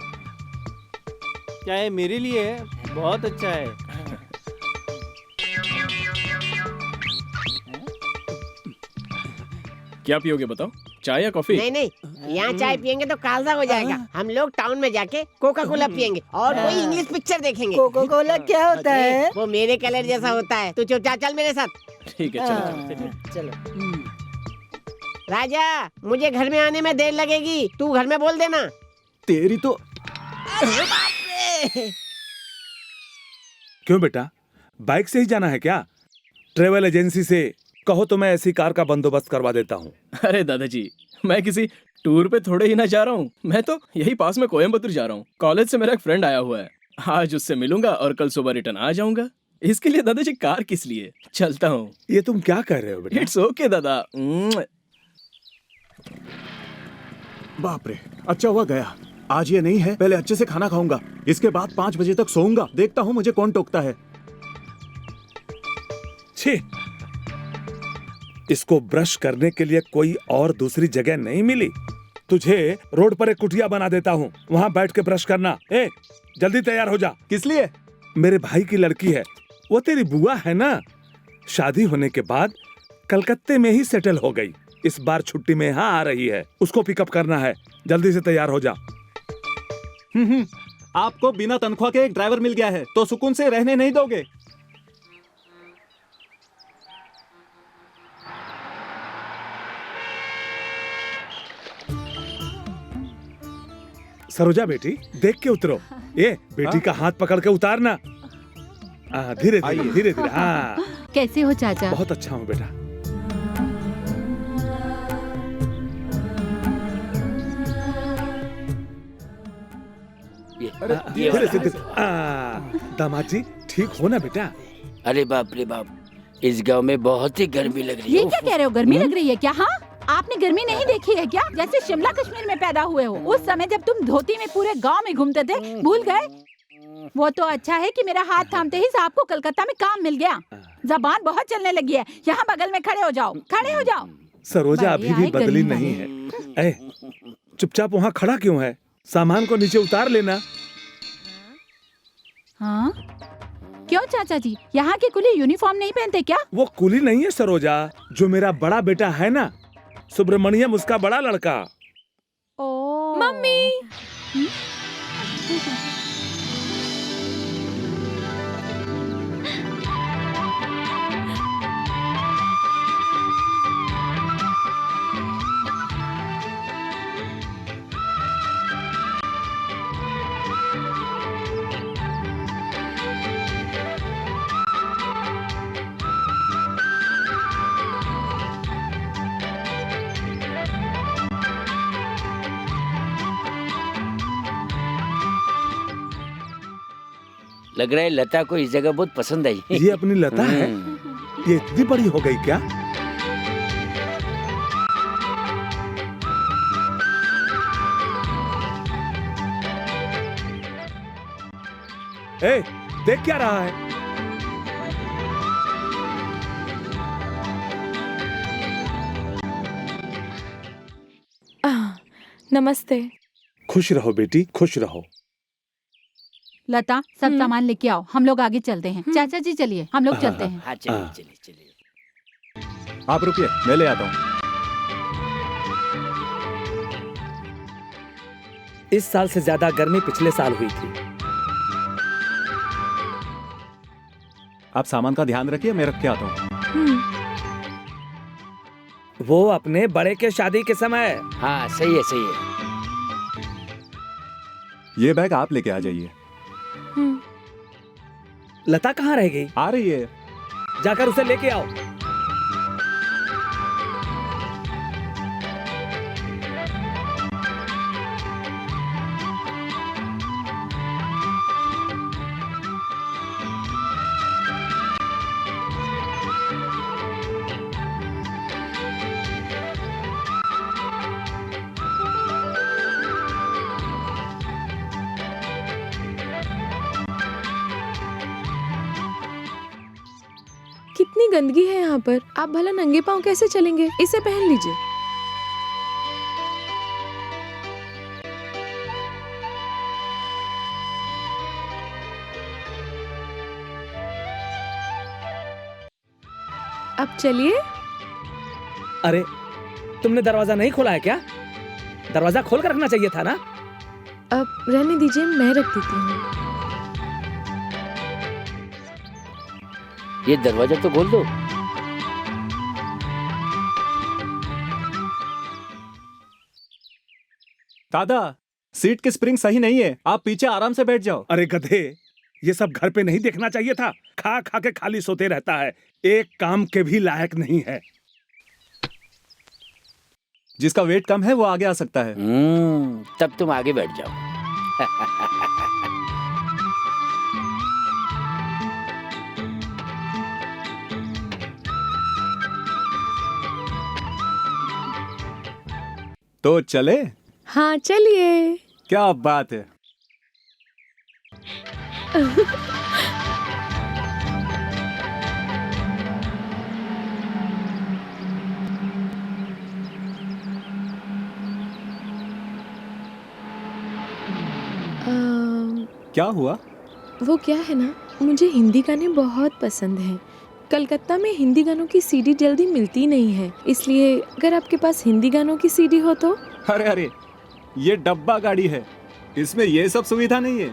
S3: क्या है? मेरे लिए है, बहुत अच्छा है।
S9: क्या पियोगे बताओ, चाय या कॉफी?
S10: नहीं नहीं, यहाँ चाय पियेंगे तो कालजा हो जाएगा। हम लोग टाउन में जाके कोका कोला पियेंगे और कोई इंग्लिश पिक्चर देखेंगे। कोका कोला क्या होता है? वो मेरे कलर जैसा होता है। तू चुपचाप चल मेरे साथ।
S9: ठीक है, चलो
S10: चलो। राजा, मुझे घर में आने में देर लगेगी, तू घर में बोल देना।
S7: तेरी तो।
S5: क्यों बेटा, बाइक से ही जाना है क्या? ट्रेवल एजेंसी से कहो तो मैं ऐसी कार का बंदोबस्त करवा देता हूँ।
S9: अरे दादाजी, मैं किसी टूर पे थोड़े ही ना जा रहा हूँ, मैं तो यही पास में कोयम्बतूर जा रहा हूँ। कॉलेज से मेरा एक फ्रेंड आया हुआ है, आज उससे मिलूंगा और कल सुबह रिटर्न आ जाऊंगा। इसके लिए दादाजी कार किस लिए? चलता हूँ।
S5: ये तुम क्या कर रहे हो बेटा?
S9: इट्स ओके दादा।
S7: बाप रे, अच्छा हुआ गया। आज ये नहीं है, पहले अच्छे से खाना खाऊंगा, इसके बाद 5 बजे तक सोऊंगा। देखता हूँ मुझे कौन टोकता है।
S5: छी, इसको ब्रश करने के लिए कोई और दूसरी जगह नहीं मिली? तुझे रोड पर एक कुटिया बना देता हूँ, वहाँ बैठ के ब्रश करना। ए, जल्दी तैयार हो जा।
S7: किस लिए?
S5: मेरे भाई की लड़की है, वो तेरी बुआ है ना, शादी होने के बाद कलकत्ते में ही सेटल हो गई। इस बार छुट्टी में यहाँ आ रही है, उसको पिकअप करना है। जल्दी से तैयार हो जा।
S7: आपको बिना तनख्वाह के एक ड्राइवर मिल गया है तो सुकून से रहने नहीं दोगे?
S5: सरोजा बेटी देख के उतरो। ये बेटी का हाथ पकड़ के उतारना। धीरे धीरे धीरे धीरे। हाँ
S8: कैसे हो चाचा?
S5: बहुत अच्छा हूँ बेटा। धीरे से दामाद जी ठीक हो ना बेटा?
S12: अरे बाप रे बाप, इस गांव में बहुत ही गर्मी लग रही है।
S8: ये क्या कह रहे हो, गर्मी लग रही है क्या? हाँ, आपने गर्मी नहीं देखी है क्या? जैसे शिमला कश्मीर में पैदा हुए हो। उस समय जब तुम धोती में पूरे गांव में घूमते थे, भूल गए? वो तो अच्छा है कि मेरा हाथ थामते ही साहब को कलकत्ता में काम मिल गया। जबान बहुत चलने लगी है। यहाँ बगल में खड़े हो जाओ, खड़े हो जाओ।
S5: सरोजा अभी भी बदली नहीं है। चुपचाप वहाँ खड़ा क्यों है? सामान को नीचे उतार लेना।
S8: हाँ क्यों चाचा जी, यहाँ के कुली यूनिफॉर्म नहीं पहनते क्या?
S5: वो कुली नहीं है सरोजा, जो मेरा बड़ा बेटा है ना, सुब्रमण्यम, उसका बड़ा लड़का।
S8: ओ
S13: मम्मी।
S12: लग रहा है लता को इस जगह बहुत पसंद आई।
S5: ये अपनी लता है? ये इतनी बड़ी हो गई क्या? ए, देख क्या रहा है?
S13: नमस्ते।
S5: खुश रहो बेटी, खुश रहो।
S8: लता, सब सामान लेके आओ, हम लोग आगे चलते हैं। चाचा जी चलिए, हम लोग चलते हैं।
S12: हाँ चलिए चलिए चलिए।
S7: आप रुकिए, मैं ले आता हूँ।
S3: इस साल से ज्यादा गर्मी पिछले साल हुई थी।
S7: आप सामान का ध्यान रखिए, मैं रख के आता हूँ।
S3: वो अपने बड़े के शादी के समय।
S12: हाँ सही है सही है।
S7: ये बैग आप लेके आ जाइए।
S3: लता कहाँ रह गई?
S7: आ रही है।
S3: जाकर उसे लेके आओ।
S13: कितनी गंदगी है यहाँ पर। आप भला नंगे पाँव कैसे चलेंगे? इसे पहन लीजिए। अब चलिए।
S3: अरे तुमने दरवाजा नहीं खोला है क्या? दरवाजा खोल कर रखना चाहिए था ना।
S13: अब रहने दीजिए, मैं रख देती हूँ।
S12: ये दरवाजा तो खोल दो।
S7: दादा, सीट की स्प्रिंग सही नहीं है, आप पीछे आराम से बैठ जाओ।
S5: अरे गधे, ये सब घर पे नहीं देखना चाहिए था। खा खा के खाली सोते रहता है, एक काम के भी लायक नहीं है।
S7: जिसका वेट कम है वो आगे आ सकता है।
S12: तब तुम आगे बैठ जाओ।
S7: तो चले?
S13: हाँ चलिए।
S7: क्या बात है। क्या हुआ?
S13: वो क्या है ना, मुझे हिंदी गाने बहुत पसंद हैं। कलकत्ता में हिंदी गानों की सीडी जल्दी मिलती नहीं है, इसलिए अगर आपके पास हिंदी गानों की सीडी हो तो।
S7: अरे अरे, ये डब्बा गाड़ी है, इसमें ये सब सुविधा नहीं है।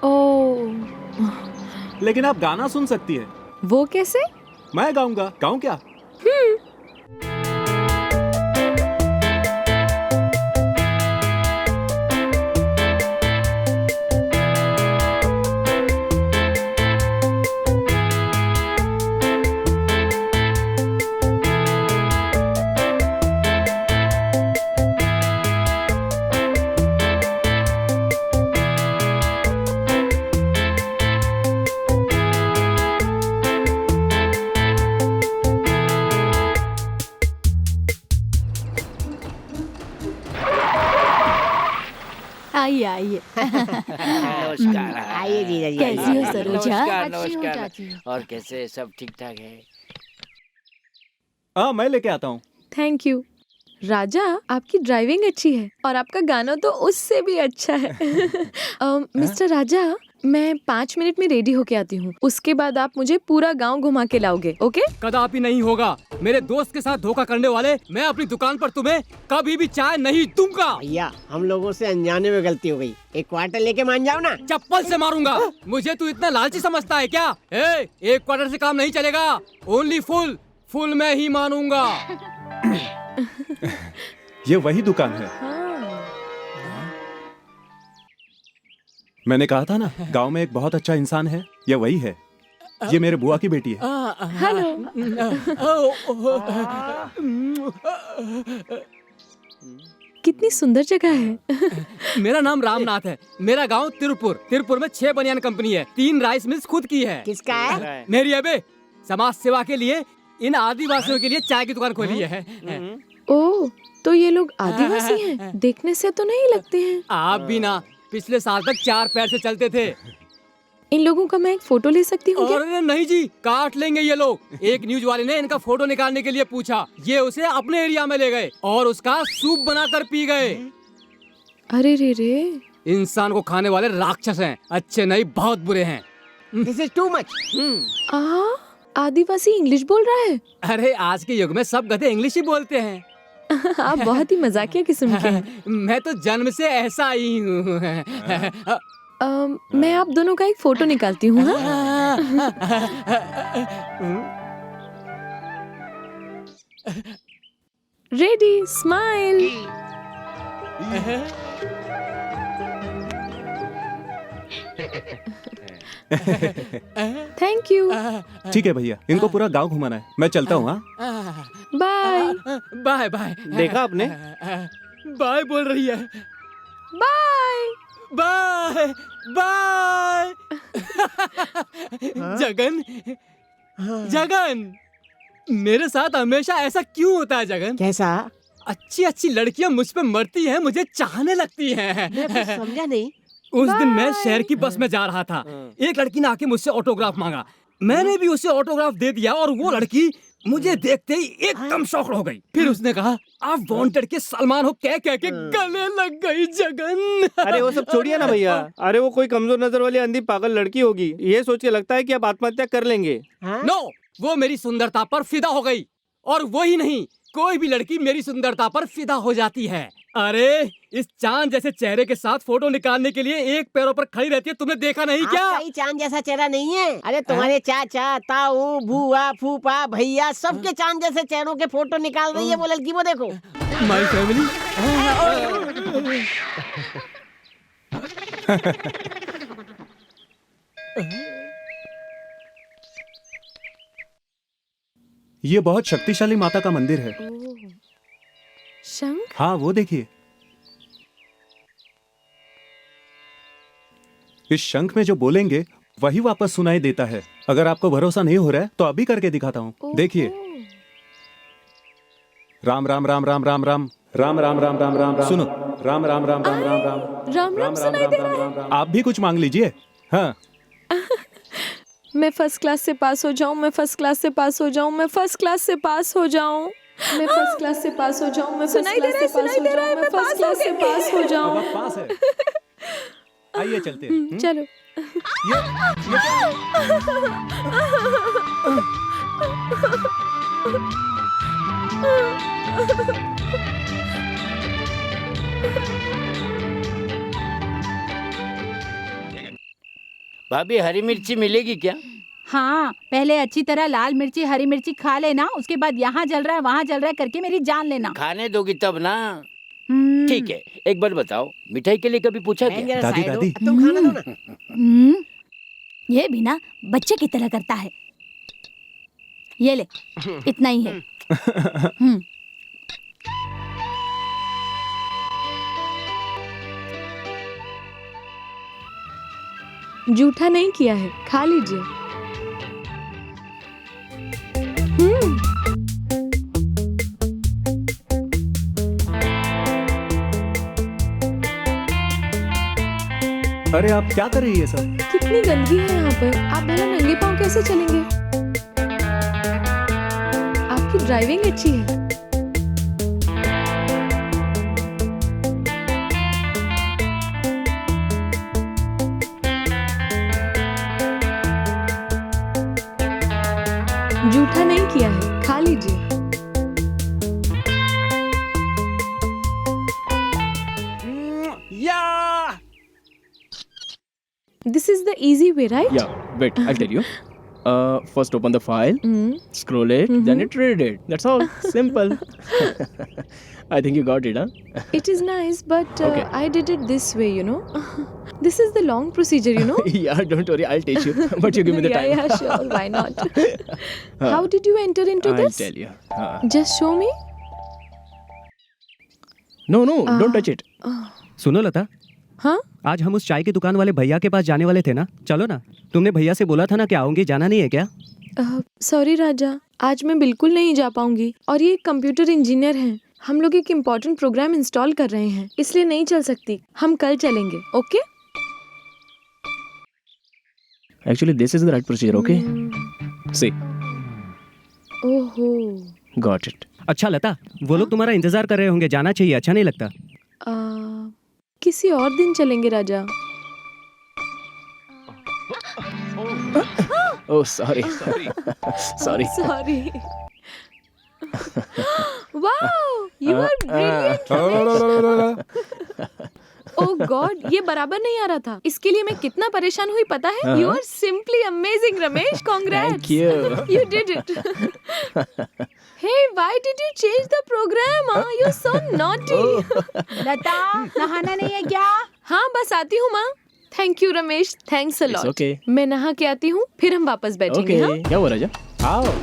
S13: ओह,
S7: लेकिन आप गाना सुन सकती है।
S13: वो कैसे?
S7: मैं गाऊंगा। गाऊं क्या?
S8: आइए आइए।
S12: नमस्कार।
S10: आइए जीजा जी,
S8: कैसी
S10: आइए।
S8: हो सरोजा?
S12: नमस्कार
S8: अच्छी हूँ
S12: नमस्कार।
S8: चाची।
S12: और कैसे सब ठीक ठाक है?
S7: हाँ मैं लेके आता हूँ।
S13: Thank you. राजा, आपकी ड्राइविंग अच्छी है और आपका गाना तो उससे भी अच्छा है। मिस्टर राजा, मैं 5 मिनट में रेडी होके आती हूँ। उसके बाद आप मुझे पूरा गांव घुमा के लाओगे, ओके?
S11: कदापि नहीं होगा। मेरे दोस्त के साथ धोखा करने वाले, मैं अपनी दुकान पर तुम्हें कभी भी चाय नहीं दूंगा।
S4: भैया हम लोगों से अनजाने में गलती हो गई, एक क्वार्टर लेके मान जाओ ना।
S11: चप्पल से मारूंगा। मुझे तू इतना लालची समझता है क्या? एक क्वार्टर से काम नहीं चलेगा। ओनली फुल में ही मानूंगा।
S7: ये वही दुकान है। मैंने कहा था ना, गांव में एक बहुत अच्छा इंसान है। ये वही है। ये मेरे बुआ की बेटी है।
S13: कितनी सुंदर जगह है।
S11: मेरा नाम रामनाथ है। मेरा गांव तिरुपुर में 6 बनियान कंपनी है। 3 राइस मिल्स खुद की है।
S10: किसका है?
S11: मेरी है बे। समाज सेवा के लिए इन आदिवासियों के लिए चाय की दुकान खोली है।
S13: ओह, तो ये लोग आदिवासी हैं? देखने से तो नहीं लगते हैं।
S11: आप भी ना, पिछले साल तक 4 पैर से चलते थे।
S13: इन लोगों का मैं एक फोटो ले सकती हूँ क्या?
S11: अरे नहीं जी, काट लेंगे ये लोग। एक न्यूज वाले ने इनका फोटो निकालने के लिए पूछा। ये उसे अपने एरिया में ले गए और उसका सूप बनाकर पी गए।
S13: अरे रे रे,
S11: इंसान को खाने वाले राक्षस हैं। अच्छे नहीं, बहुत बुरे हैं।
S4: This is too much.
S13: Adivasi English बोल रहा है।
S11: अरे आज के युग में सब गधे इंग्लिश ही बोलते हैं।
S13: आप बहुत ही मजाकिया किस्म के हैं।
S11: मैं तो जन्म से ऐसा ही हूँ।
S13: मैं आप दोनों का एक फोटो निकालती हूँ। Ready, smile. Thank you.
S7: ठीक है भैया, इनको पूरा गांव घुमाना है। मैं चलता हूँ। हाँ
S13: बाय
S11: बाय बाय।
S7: देखा आपने?
S11: बाय बोल रही है।
S13: Bye
S11: bye bye. जगन, मेरे साथ हमेशा ऐसा क्यों होता है जगन?
S4: कैसा?
S11: अच्छी लड़कियां मुझ पे मरती हैं, मुझे चाहने लगती हैं।
S10: मैं कुछ समझा नहीं।
S11: उस दिन मैं शहर की बस में जा रहा था। एक लड़की ने आके मुझसे ऑटोग्राफ मांगा। मैंने भी उसे ऑटोग्राफ दे दिया और वो लड़की मुझे देखते ही एकदम शॉक्ड हो गई। फिर उसने कहा, आप वांटेड के सलमान हो कह के गले लग गई जगन।
S2: अरे वो सब छोड़िए ना भैया। अरे वो कोई कमजोर नजर वाली अंधी पागल लड़की होगी। ये सोच के लगता है कि आप आत्महत्या कर लेंगे।
S11: नो, वो मेरी सुंदरता पर फिदा हो गई। और वो ही नहीं, कोई भी लड़की मेरी सुंदरता पर फिदा हो जाती है। अरे इस चांद जैसे चेहरे के साथ फोटो निकालने के लिए एक पैरों पर खड़ी रहती है। तुमने देखा नहीं क्या?
S10: आपका ही चांद जैसा चेहरा नहीं है। अरे तुम्हारे चाचा, ताऊ, बुआ, फूफा, भैया सबके चांद जैसे चेहरों के फोटो निकाल रही है वो लड़की। वो देखो।
S11: My family.
S7: ये बहुत शक्तिशाली माता का मंदिर है।
S13: शंख?
S7: हाँ वो देखिए। इस शंख में जो बोलेंगे वही वापस सुनाई देता है। अगर आपको भरोसा नहीं हो रहा है तो अभी करके दिखाता हूँ। देखिए, राम राम राम राम राम राम राम राम राम राम राम राम। सुनो, राम राम राम राम राम राम
S13: राम राम सुनाई दे रहा है।
S7: आप भी कुछ मांग लीजिए। हाँ,
S13: मैं फर्स्ट क्लास से पास हो जाऊं, मैं फर्स्ट क्लास से पास हो जाऊं, मैं फर्स्ट क्लास से पास हो जाऊं, मैं फर्स्ट क्लास से पास हो जाऊं, मैं
S8: सुनाई दे रहा है, सुनाई दे रहा है, मैं
S13: फर्स्ट क्लास से पास हो
S7: अब
S13: जाऊं।
S7: आप पास है। आइए चलते हैं।
S13: चलो।
S12: भाभी हरी मिर्ची मिलेगी क्या?
S8: हाँ, पहले अच्छी तरह लाल मिर्ची हरी मिर्ची खा लेना, उसके बाद यहाँ जल रहा है वहाँ जल रहा है करके मेरी जान लेना।
S12: खाने दोगी तब ना। ठीक है, एक बार बताओ, मिठाई के लिए कभी पूछा क्या?
S7: दादी दादी,
S10: तुम खाना दो ना।
S6: ये भी ना बच्चे की तरह करता है। ये ले, इतना ही है।
S13: जूठा नहीं किया है, खा लीजिए।
S7: अरे आप क्या कर रही है सब?
S13: कितनी गंदगी है यहाँ पर। आप भला नंगे पाँव कैसे चलेंगे? आपकी ड्राइविंग अच्छी है। जूठा नहीं किया है, खा लीजिए। This is the easy way, right?
S9: Yeah, wait, I'll tell you. First open the file, scroll it, then it read it. That's all. Simple. I think you got it, huh?
S13: It is nice, but
S9: Okay.
S13: I did it this way, you know. This is the long procedure, you know.
S9: Yeah, don't worry, I'll teach you. But you give me the time.
S13: Yeah, sure. Why not? How did you enter into
S9: I'll
S13: this?
S9: tell you.
S13: Just show me.
S9: No, don't touch it.
S14: सुनो लता,
S13: हाँ?
S14: आज हम उस चाय की दुकान वाले भैया के पास जाने वाले थे ना, चलो ना। तुमने भैया से बोला था ना कि आऊंगी, जाना नहीं है क्या?
S13: सॉरी राजा, आज मैं बिल्कुल नहीं जा पाऊंगी। और ये कंप्यूटर इंजीनियर हैं, हम लोग एक इम्पोर्टेंट प्रोग्राम इंस्टॉल कर रहे हैं, इसलिए नहीं चल सकती। हम कल चलेंगे, okay?
S9: Actually, this is the right procedure, okay? See.
S13: ओहो।
S9: Got it.
S14: अच्छा लता, वो लोग तुम्हारा इंतजार कर रहे होंगे, जाना चाहिए, अच्छा नहीं लगता?
S13: किसी और दिन चलेंगे राजा।
S9: Oh, sorry. Sorry.
S13: Sorry. Wow, you are brilliant, Ramesh. Oh God, ये बराबर नहीं आ रहा था। इसके लिए मैं कितना परेशान हुई पता है? You are simply amazing, Ramesh. Congrats.
S9: Thank you.
S13: You did it. Hey, why did you change the program? You're so naughty.
S8: लता, नहाना नहीं है क्या?
S13: हाँ, बस आती हूँ माँ। Thank you, Ramesh. Thanks a lot.
S9: It's okay.
S13: मैं नहा के आती हूँ, फिर हम वापस बैठेंगे। हाँ?
S9: क्या हुआ राजा?
S7: आओ।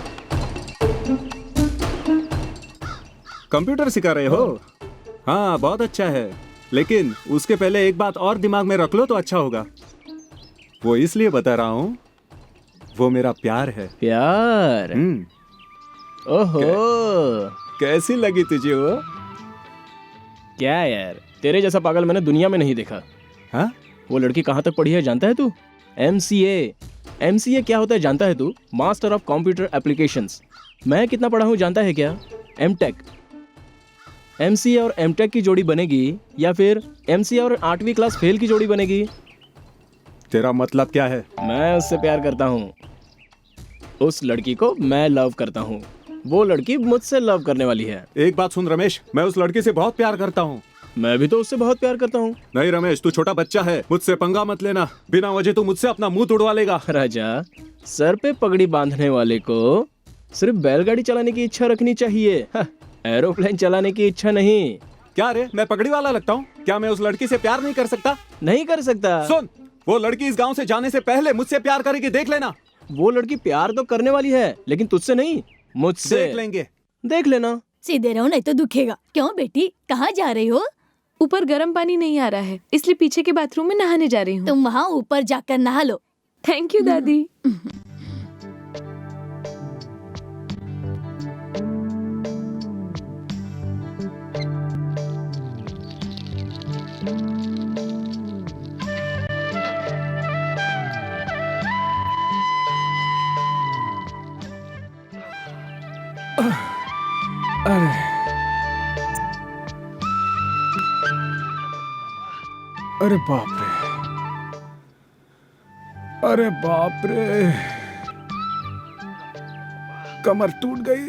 S7: कंप्यूटर सिखा रहे हो? हाँ, बहुत अच्छा है। लेकिन उसके पहले एक बात और दिमाग में रख लो तो अच्छा होगा। वो इसलिए बता रहा हूँ, वो मेरा प्यार है।
S9: प्यार? ओहो,
S7: कैसी लगी तुझे वो?
S9: क्या यार, तेरे जैसा पागल मैंने दुनिया में नहीं देखा।
S7: हाँ?
S9: वो लड़की कहाँ तक पढ़ी है जानता है तू? MCA क्या होता है जानता है तू? Master of computer applications. मैं कितना पढ़ा हूँ जानता है क्या? MTech। MCA और MTech की जोड़ी बनेगी या फिर MCA और 8वीं क्लास फेल की जोड़ी बनेगी?
S7: तेरा मतलब क्या है?
S9: मैं उससे प्यार करता हूँ। उस लड़की को मैं लव करता हूँ, वो लड़की मुझसे लव करने वाली है।
S7: एक बात सुन रमेश, मैं उस लड़की से बहुत प्यार करता हूँ।
S9: मैं भी तो उससे बहुत प्यार करता हूँ।
S7: नहीं रमेश, तू छोटा बच्चा है, मुझसे पंगा मत लेना। बिना वजह तू मुझसे अपना मुंह तुड़वा लेगा।
S9: राजा, सर पे पगड़ी बांधने वाले को सिर्फ बैलगाड़ी चलाने की इच्छा रखनी चाहिए, एरोप्लेन चलाने की इच्छा नहीं।
S7: क्या रे, मैं पगड़ी वाला लगता हूँ? क्या मैं उस लड़की से प्यार नहीं कर सकता?
S9: नहीं कर सकता।
S7: सुन, वो लड़की इस गांव से जाने से पहले मुझसे प्यार करेगी, देख लेना।
S9: वो लड़की प्यार तो करने वाली है, लेकिन तुझसे नहीं, मुझसे।
S7: देख लेंगे।
S9: देख लेना।
S6: सीधे रहो नहीं तो दुखेगा। क्यों बेटी, कहाँ जा रही हो?
S13: ऊपर गर्म पानी नहीं आ रहा है, इसलिए पीछे के बाथरूम में नहाने जा रही हूँ।
S6: तुम वहाँ ऊपर जाकर नहा लो।
S13: थैंक यू दादी।
S5: अरे बाप रे, अरे बाप रे, कमर टूट गई।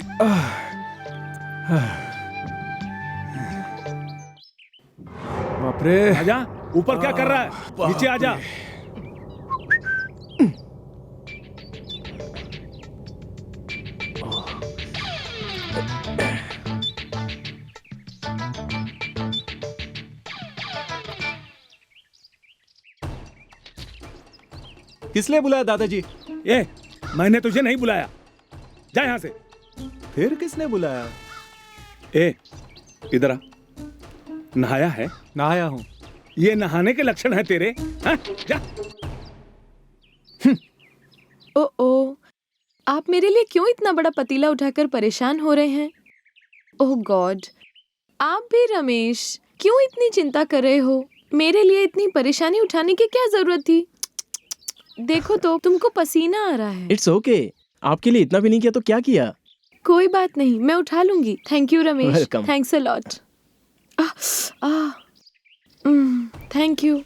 S5: बाप रे। आजा, ऊपर क्या कर रहा है? नीचे आजा।
S7: किसने बुलाया दादाजी?
S5: ए, मैंने तुझे नहीं बुलाया, जा यहाँ से।
S7: फिर किसने बुलाया?
S5: ए, इधर आ। नहाया है?
S7: नहाया हूँ।
S5: ये नहाने के लक्षण है तेरे? हाँ? जा।
S13: ओ, आप मेरे लिए क्यों इतना बड़ा पतीला उठाकर परेशान हो रहे हैं? ओह गॉड, आप भी रमेश, क्यों इतनी चिंता कर रहे हो? मेरे लिए इतनी परेशानी उठाने की क्या जरूरत थी? देखो तो तुमको पसीना आ रहा है।
S9: It's okay. आपके लिए इतना भी नहीं किया तो क्या किया?
S13: कोई बात नहीं, मैं उठा लूंगी। Thank you Ramesh.
S9: Welcome.
S13: Thanks a lot. Thank you.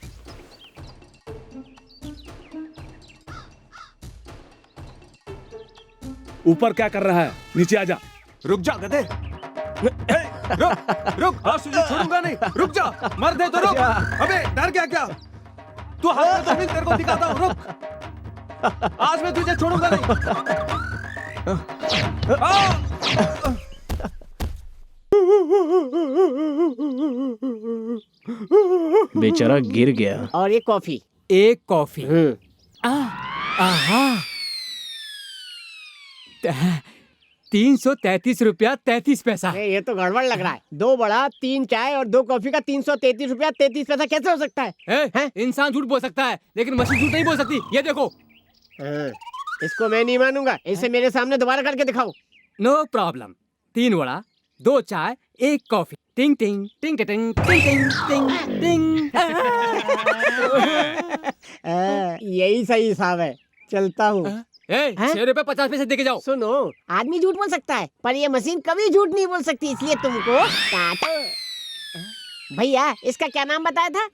S5: ऊपर क्या कर रहा है? नीचे आजा।
S7: रुक जा गधे। रुक आज तुझे छोड़ूंगा नहीं। रुक जा, मर दे तो रुक। अबे डर गया क्या? तू हाथ में तो नहीं, तेरे को दिखाता हूँ। रुक, आज मैं तुझे छोड़ूंगा नहीं।
S9: बेचारा गिर गया।
S10: और ये कॉफी।
S11: एक कॉफी। आहा 333 रुपया 33 पैसा।
S4: ये तो गड़बड़ लग रहा है। 2 बड़ा 3 चाय और 2 कॉफी का 333 रुपया 33 पैसा कैसे हो सकता है?
S11: इंसान झूठ बोल सकता है लेकिन मशीन झूठ नहीं बोल सकती। ये देखो।
S4: इसको मैं नहीं मानूंगा। इसे मेरे सामने दोबारा करके दिखाओ।
S11: No problem. 3 वड़ा 2 चाय 1 कॉफी। टिंग टिंग टिंग टिंग टिंग टिंग टिंग टिंग।
S4: यही सही हिसाब है। चलता हूँ।
S11: 6 रुपए 50 पैसे देके जाओ।
S10: सुनो, आदमी झूठ बोल सकता है पर ये मशीन कभी झूठ नहीं बोल सकती, इसलिए तुमको भैया इसका क्या नाम बताया था?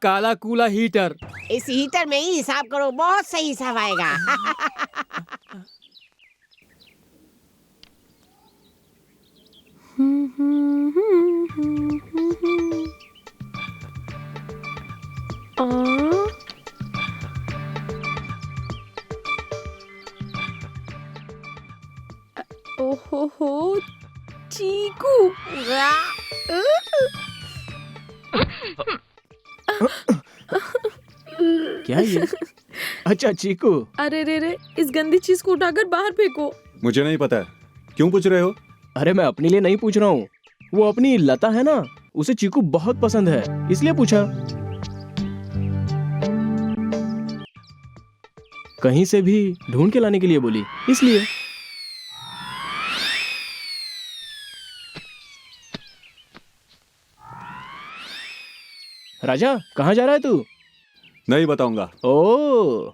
S11: काला कूला हीटर।
S10: इस हीटर में ही हिसाब करो, बहुत सही हिसाब आएगा।
S13: ओहो हो, चीकू।
S9: क्या ये? अच्छा चीकू।
S13: अरे रे रे, इस गंदी चीज को उठाकर बाहर फेंको।
S7: मुझे नहीं पता है, क्यों पूछ रहे हो?
S9: अरे मैं अपने लिए नहीं पूछ रहा हूँ, वो अपनी लता है ना, उसे चीकू बहुत पसंद है इसलिए पूछा। कहीं से भी ढूंढ के लाने के लिए बोली इसलिए। राजा कहाँ जा रहा है तू?
S7: नहीं बताऊंगा।
S9: ओ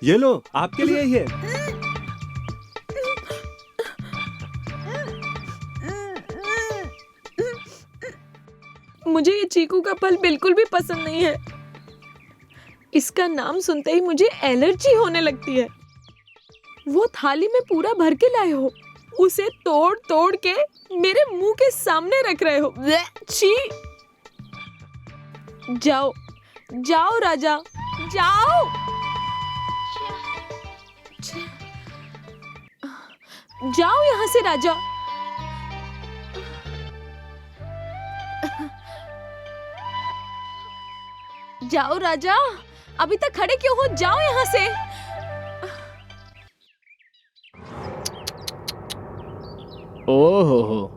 S7: ये लो, आपके लिए ही है।
S13: मुझे ये चीकू का फल बिल्कुल भी पसंद नहीं है। इसका नाम सुनते ही मुझे एलर्जी होने लगती है। वो थाली में पूरा भर के लाए हो, उसे तोड़ तोड़ के मेरे मुंह के सामने रख रहे हो। छी! जाओ जाओ राजा, जाओ। जाओ यहाँ से राजा। जाओ राजा, अभी तक खड़े क्यों हो? जाओ यहाँ से।
S9: ओहो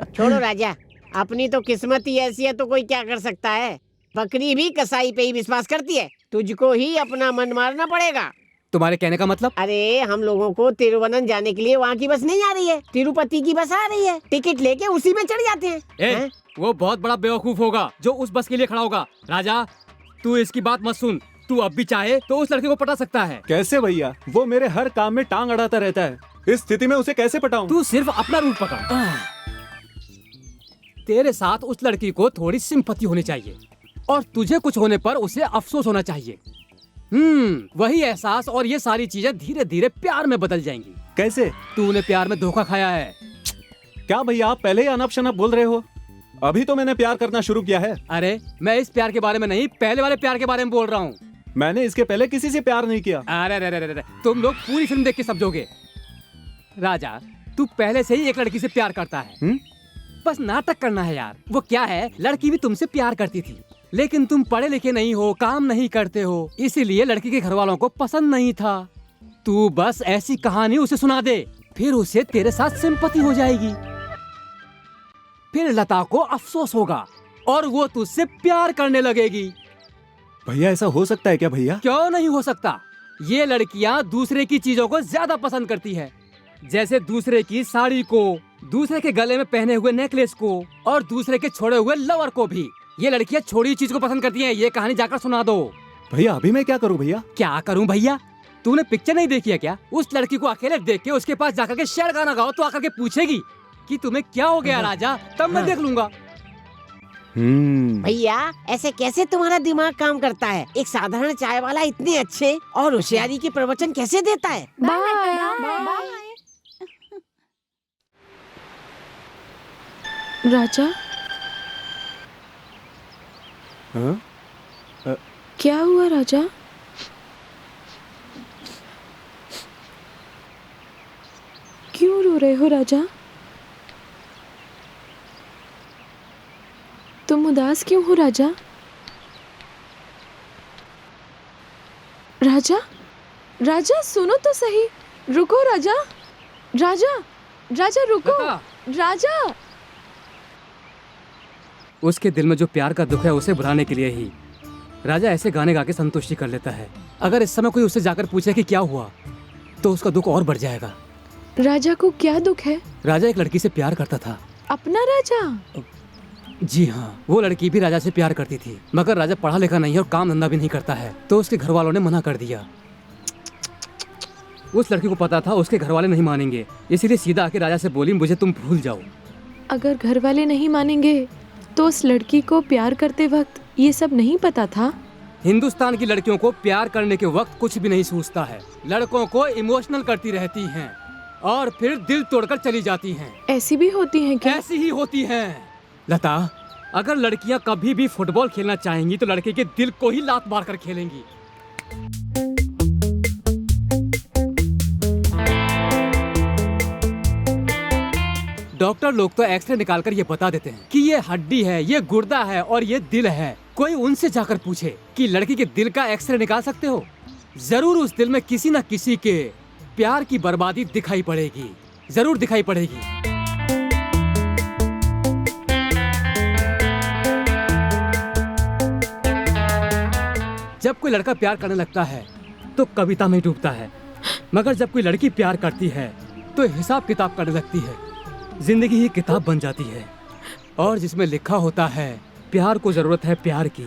S10: छोड़ो राजा, अपनी तो किस्मत ही ऐसी है तो कोई क्या कर सकता है। बकरी भी कसाई पे ही विश्वास करती है, तुझको ही अपना मन मारना पड़ेगा।
S11: तुम्हारे कहने का मतलब?
S10: अरे हम लोगों को तिरुवनंतपुरम जाने के लिए वहाँ की बस नहीं आ रही है, तिरुपति की बस आ रही है। टिकट लेके उसी में चढ़ जाते हैं।
S11: वो बहुत बड़ा बेवकूफ होगा जो उस बस के लिए खड़ा होगा। राजा तू इसकी बात मत सुन, तू अब भी चाहे तो उस लड़के को पटा सकता है।
S7: कैसे भैया? वो मेरे हर काम में टांग अड़ाता रहता है, इस स्थिति में उसे कैसे पटाऊं?
S11: तू सिर्फ अपना रूट पकड़। तेरे साथ उस लड़की को थोड़ी सिंपैथी होनी चाहिए और तुझे कुछ होने पर उसे अफसोस होना चाहिए। वही एहसास और ये सारी चीजें धीरे धीरे प्यार में बदल जाएंगी।
S7: कैसे?
S11: तूने प्यार में धोखा खाया है।
S7: क्या भैया आप पहले ही अनप शनप बोल रहे हो? अभी तो मैंने प्यार करना शुरू किया है।
S11: अरे मैं इस प्यार के बारे में नहीं, पहले वाले प्यार के बारे में बोल रहा हूँ।
S7: मैंने इसके पहले किसी से प्यार नहीं किया।
S11: अरे तुम लोग पूरी फिल्म देख के समझोगे। राजा तू पहले से ही एक लड़की से प्यार करता है। बस नाटक करना है यार। वो क्या है, लड़की भी तुमसे प्यार करती थी लेकिन तुम पढ़े लिखे नहीं हो, काम नहीं करते हो, इसीलिए लड़की के घर वालों को पसंद नहीं था। तू बस ऐसी कहानी उसे सुना दे, फिर उसे तेरे साथ सिंपैथी हो जाएगी। फिर लता को अफसोस होगा और वो तुझसे प्यार करने लगेगी।
S7: भैया ऐसा हो सकता है क्या भैया?
S11: क्यों नहीं हो सकता? ये लड़कियां दूसरे की चीजों को ज्यादा पसंद करती है, जैसे दूसरे की साड़ी को, दूसरे के गले में पहने हुए नेकलेस को और दूसरे के छोड़े हुए लवर को भी। ये लड़कियां छोड़ी चीज को पसंद करती हैं। ये कहानी जाकर सुना दो।
S7: भैया अभी मैं क्या करूं भैया?
S11: क्या करूं भैया? तूने पिक्चर नहीं देखी है क्या? उस लड़की को अकेले देख के उसके पास जाकर के शेर गाना गाओ तो आकर के पूछेगी कि तुम्हें क्या हो गया राजा, तब मैं देख लूंगा।
S10: भैया ऐसे कैसे तुम्हारा दिमाग काम करता है? एक साधारण चाय वाला इतने अच्छे और होशियारी के प्रवचन कैसे देता है?
S13: राजा क्या हुआ राजा? क्यों रो रहे हो राजा? तुम उदास क्यों हो राजा? राजा राजा सुनो तो सही, रुको राजा, राजा राजा रुको, राजा।
S11: उसके दिल में जो प्यार का दुख है उसे भुलाने के लिए ही राजा ऐसे गाने गा के संतुष्टि कर लेता है। अगर इस समय कोई उससे जाकर पूछे कि क्या हुआ तो उसका दुख और बढ़ जाएगा।
S13: राजा को क्या दुख है?
S11: राजा एक लड़की से प्यार करता था।
S13: अपना राजा?
S11: जी हाँ, वो लड़की भी राजा से प्यार करती थी, मगर राजा पढ़ा लिखा नहीं है और काम धंधा भी नहीं करता है, तो उसके घर वालों ने मना कर दिया। उस लड़की को पता था उसके घर वाले नहीं मानेंगे, इसीलिए सीधा आके राजा से बोली मुझे तुम भूल जाओ।
S13: अगर घर वाले नहीं मानेंगे तो उस लड़की को प्यार करते वक्त ये सब नहीं पता था?
S11: हिंदुस्तान की लड़कियों को प्यार करने के वक्त कुछ भी नहीं सूझता है। लड़कों को इमोशनल करती रहती हैं और फिर दिल तोड़कर चली जाती हैं।
S13: ऐसी भी होती हैं क्या?
S11: ऐसी ही होती हैं। लता, अगर लड़कियां कभी भी फुटबॉल खेलना चाहेंगी तो लड़के के दिल को ही लात मार कर खेलेंगी। डॉक्टर लोग तो एक्सरे निकालकर ये बता देते हैं कि ये हड्डी है, ये गुर्दा है और ये दिल है। कोई उनसे जाकर पूछे कि लड़की के दिल का एक्सरे निकाल सकते हो, जरूर उस दिल में किसी न किसी के प्यार की बर्बादी दिखाई पड़ेगी, जरूर दिखाई पड़ेगी। जब कोई लड़का प्यार करने लगता है तो कविता में डूबता है, मगर जब कोई लड़की प्यार करती है तो हिसाब किताब करने लगती है। जिंदगी ही किताब बन जाती है और जिसमें लिखा होता है प्यार को जरूरत है प्यार की।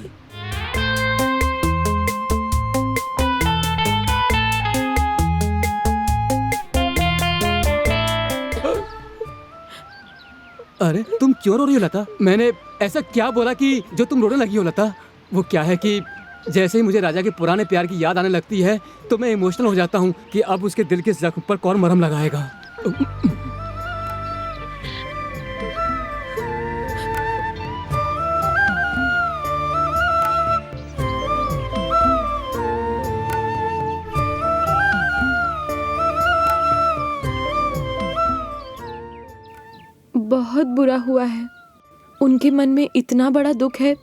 S11: अरे तुम क्यों रो रही हो लता? मैंने ऐसा क्या बोला कि जो तुम रोने लगी हो लता? वो क्या है कि जैसे ही मुझे राजा के पुराने प्यार की याद आने लगती है तो मैं इमोशनल हो जाता हूँ कि अब उसके दिल के जख्म पर कौन मरहम लगाएगा।
S13: बहुत बुरा हुआ है। उनके मन में इतना बड़ा दुख है,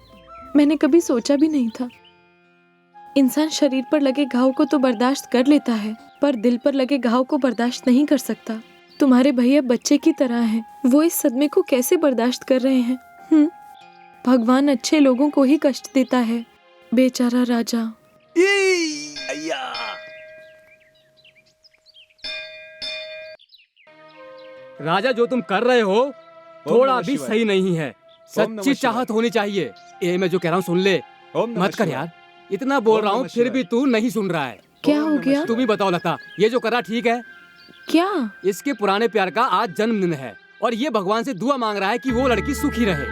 S13: मैंने कभी सोचा भी नहीं था। इंसान शरीर पर लगे घाव को तो बर्दाश्त कर लेता है, पर दिल पर लगे घाव को बर्दाश्त नहीं कर सकता। तुम्हारे भैया बच्चे की तरह हैं, वो इस सदमे को कैसे बर्दाश्त कर रहे हैं? भगवान अच्छे लोगों को ही कष्ट देता है। बेचारा राजा।
S11: राजा, जो तुम कर रहे हो थोड़ा भी सही नहीं है। सच्ची चाहत होनी चाहिए। ये मैं जो कह रहा हूँ सुन ले। मत कर यार, इतना बोल रहा हूँ फिर भी तू नहीं सुन रहा है।
S13: क्या हो गया?
S11: तुम ही बताओ लता, ये जो कर रहा ठीक है?
S13: क्या?
S11: इसके पुराने प्यार का आज जन्मदिन है और ये भगवान से दुआ मांग रहा है कि वो लड़की सुखी रहे।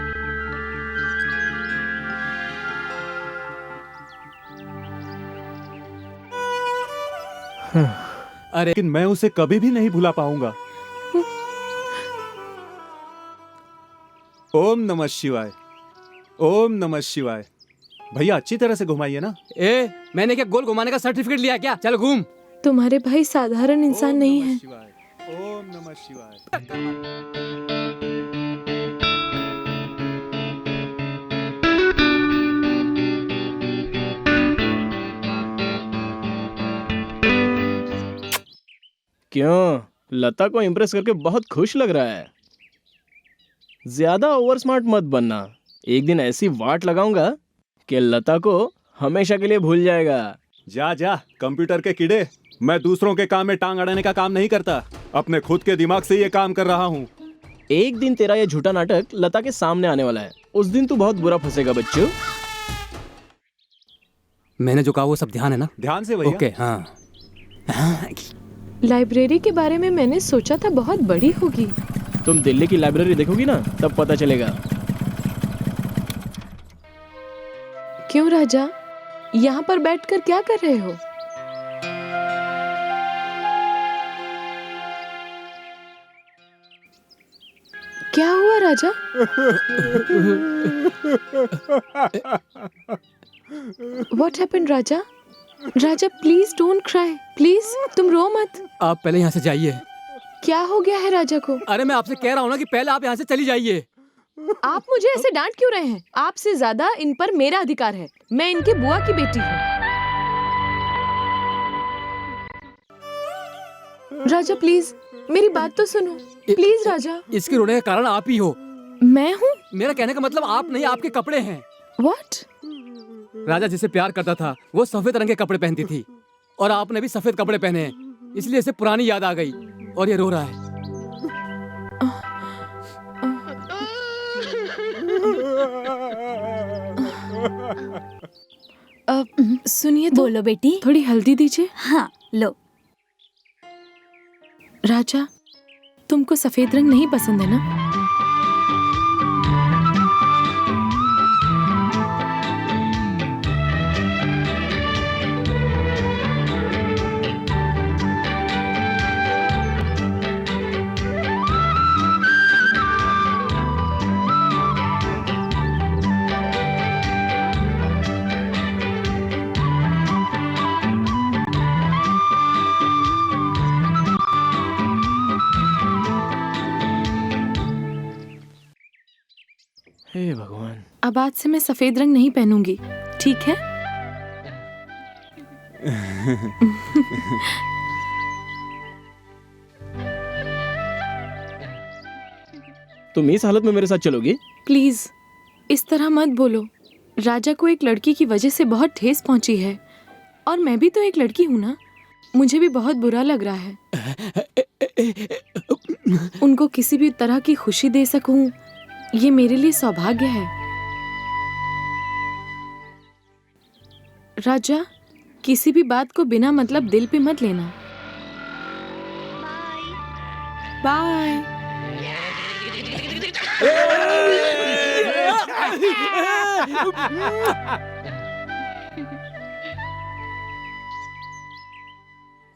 S7: अरे लेकिन मैं उसे कभी भी नहीं भुला पाऊंगा। ओम नमः शिवाय, ओम नमः शिवाय। भैया अच्छी तरह से घुमाइए ना।
S11: मैंने क्या गोल घुमाने का सर्टिफिकेट लिया क्या? चल घूम।
S13: तुम्हारे भाई साधारण इंसान नहीं है।
S7: ओम नमः शिवाय।
S15: क्यों, लता को इम्प्रेस करके बहुत खुश लग रहा है। ज्यादा ओवर स्मार्ट मत बनना, एक दिन ऐसी वाट लगाऊंगा कि लता को हमेशा के लिए भूल जाएगा।
S7: जा जा कंप्यूटर के कीड़े, मैं दूसरों के काम में टांग अड़ाने का काम नहीं करता, अपने खुद के दिमाग से ये काम कर रहा हूँ।
S15: एक दिन तेरा ये झूठा नाटक लता के सामने आने वाला है, उस दिन तू बहुत बुरा फंसेगा बच्चों।
S11: मैंने जो कहा वो सब ध्यान है ना?
S7: ध्यान से भैया।
S11: ओके हाँ।
S13: लाइब्रेरी के बारे में मैंने सोचा था बहुत बड़ी होगी।
S15: तुम दिल्ली की लाइब्रेरी देखोगी ना, तब पता चलेगा।
S13: क्यों राजा, यहाँ पर बैठकर क्या कर रहे हो? क्या हुआ राजा? What happened Raja? Raja please don't cry, please तुम रो मत।
S11: आप पहले यहाँ से जाइए।
S13: क्या हो गया है राजा को?
S11: अरे मैं आपसे कह रहा हूँ ना कि पहले आप यहाँ से चली जाइए।
S13: आप मुझे ऐसे डांट क्यों रहे हैं? आपसे ज्यादा इन पर मेरा अधिकार है, मैं इनकी बुआ की बेटी हूँ। राजा प्लीज मेरी बात तो सुनो, प्लीज राजा।
S11: इसके रोने का कारण आप ही हो।
S13: मैं हूँ?
S11: मेरा कहने का मतलब आप नहीं, आपके कपड़े हैं।
S13: What?
S11: राजा जिसे प्यार करता था वो सफेद रंग के कपड़े पहनती थी, और आपने भी सफेद कपड़े पहने हैं, इसलिए इसे पुरानी याद आ गई और ये रो रहा है।
S13: सुनिए तो,
S6: बोलो बेटी।
S13: थोड़ी हल्दी दीजिए।
S6: हाँ लो।
S13: राजा तुमको सफेद रंग नहीं पसंद है ना?
S15: हे भगवान।
S13: अब आज से मैं सफेद रंग नहीं पहनूंगी, ठीक है?
S15: तुम इस हालत में मेरे साथ चलोगी?
S13: प्लीज इस तरह मत बोलो। राजा को एक लड़की की वजह से बहुत ठेस पहुंची है, और मैं भी तो एक लड़की हूँ ना, मुझे भी बहुत बुरा लग रहा है। उनको किसी भी तरह की खुशी दे सकूं, ये मेरे लिए सौभाग्य है। राजा किसी भी बात को बिना मतलब दिल पे मत लेना। बाय।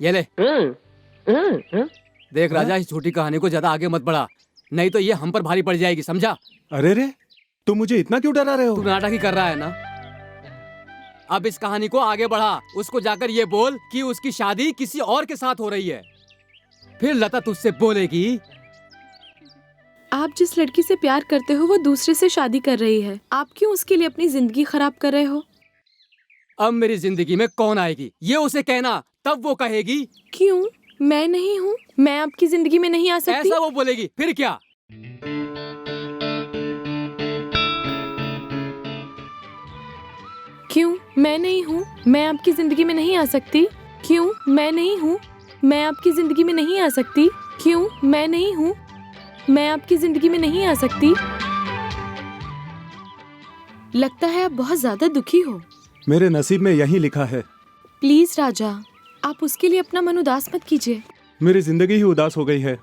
S11: ये ले। देख राजा, इस छोटी कहानी को ज्यादा आगे मत बढ़ा, नहीं तो ये हम पर भारी पड़ जाएगी, समझा?
S7: अरे रे, तुम मुझे इतना क्यों डरा रहे हो?
S11: तू नाटक ही कर रहा है ना। अब इस कहानी को आगे बढ़ा, उसको जाकर ये बोल कि उसकी शादी किसी और के साथ हो रही है, फिर लता तुझसे बोलेगी।
S13: आप जिस लड़की से प्यार करते हो वो दूसरे से शादी कर रही है, आप क्यों उसके लिए अपनी जिंदगी खराब कर रहे हो?
S11: अब मेरी जिंदगी में कौन आएगी ये उसे कहना, तब वो कहेगी।
S13: क्यों, मैं नहीं हूँ? मैं आपकी जिंदगी में नहीं आ सकती?
S11: ऐसा वो बोलेगी, फिर क्या?
S13: क्यों, मैं नहीं हूँ? मैं आपकी जिंदगी में नहीं आ सकती? क्यों, मैं नहीं हूँ? मैं आपकी जिंदगी में नहीं आ सकती? क्यों, मैं नहीं हूँ? मैं आपकी जिंदगी में नहीं आ सकती? लगता है आप बहुत ज्यादा दुखी हो।
S7: मेरे नसीब में यही लिखा है।
S13: प्लीज राजा, आप उसके लिए अपना मन उदास मत कीजिए।
S7: मेरी जिंदगी ही उदास हो गई है।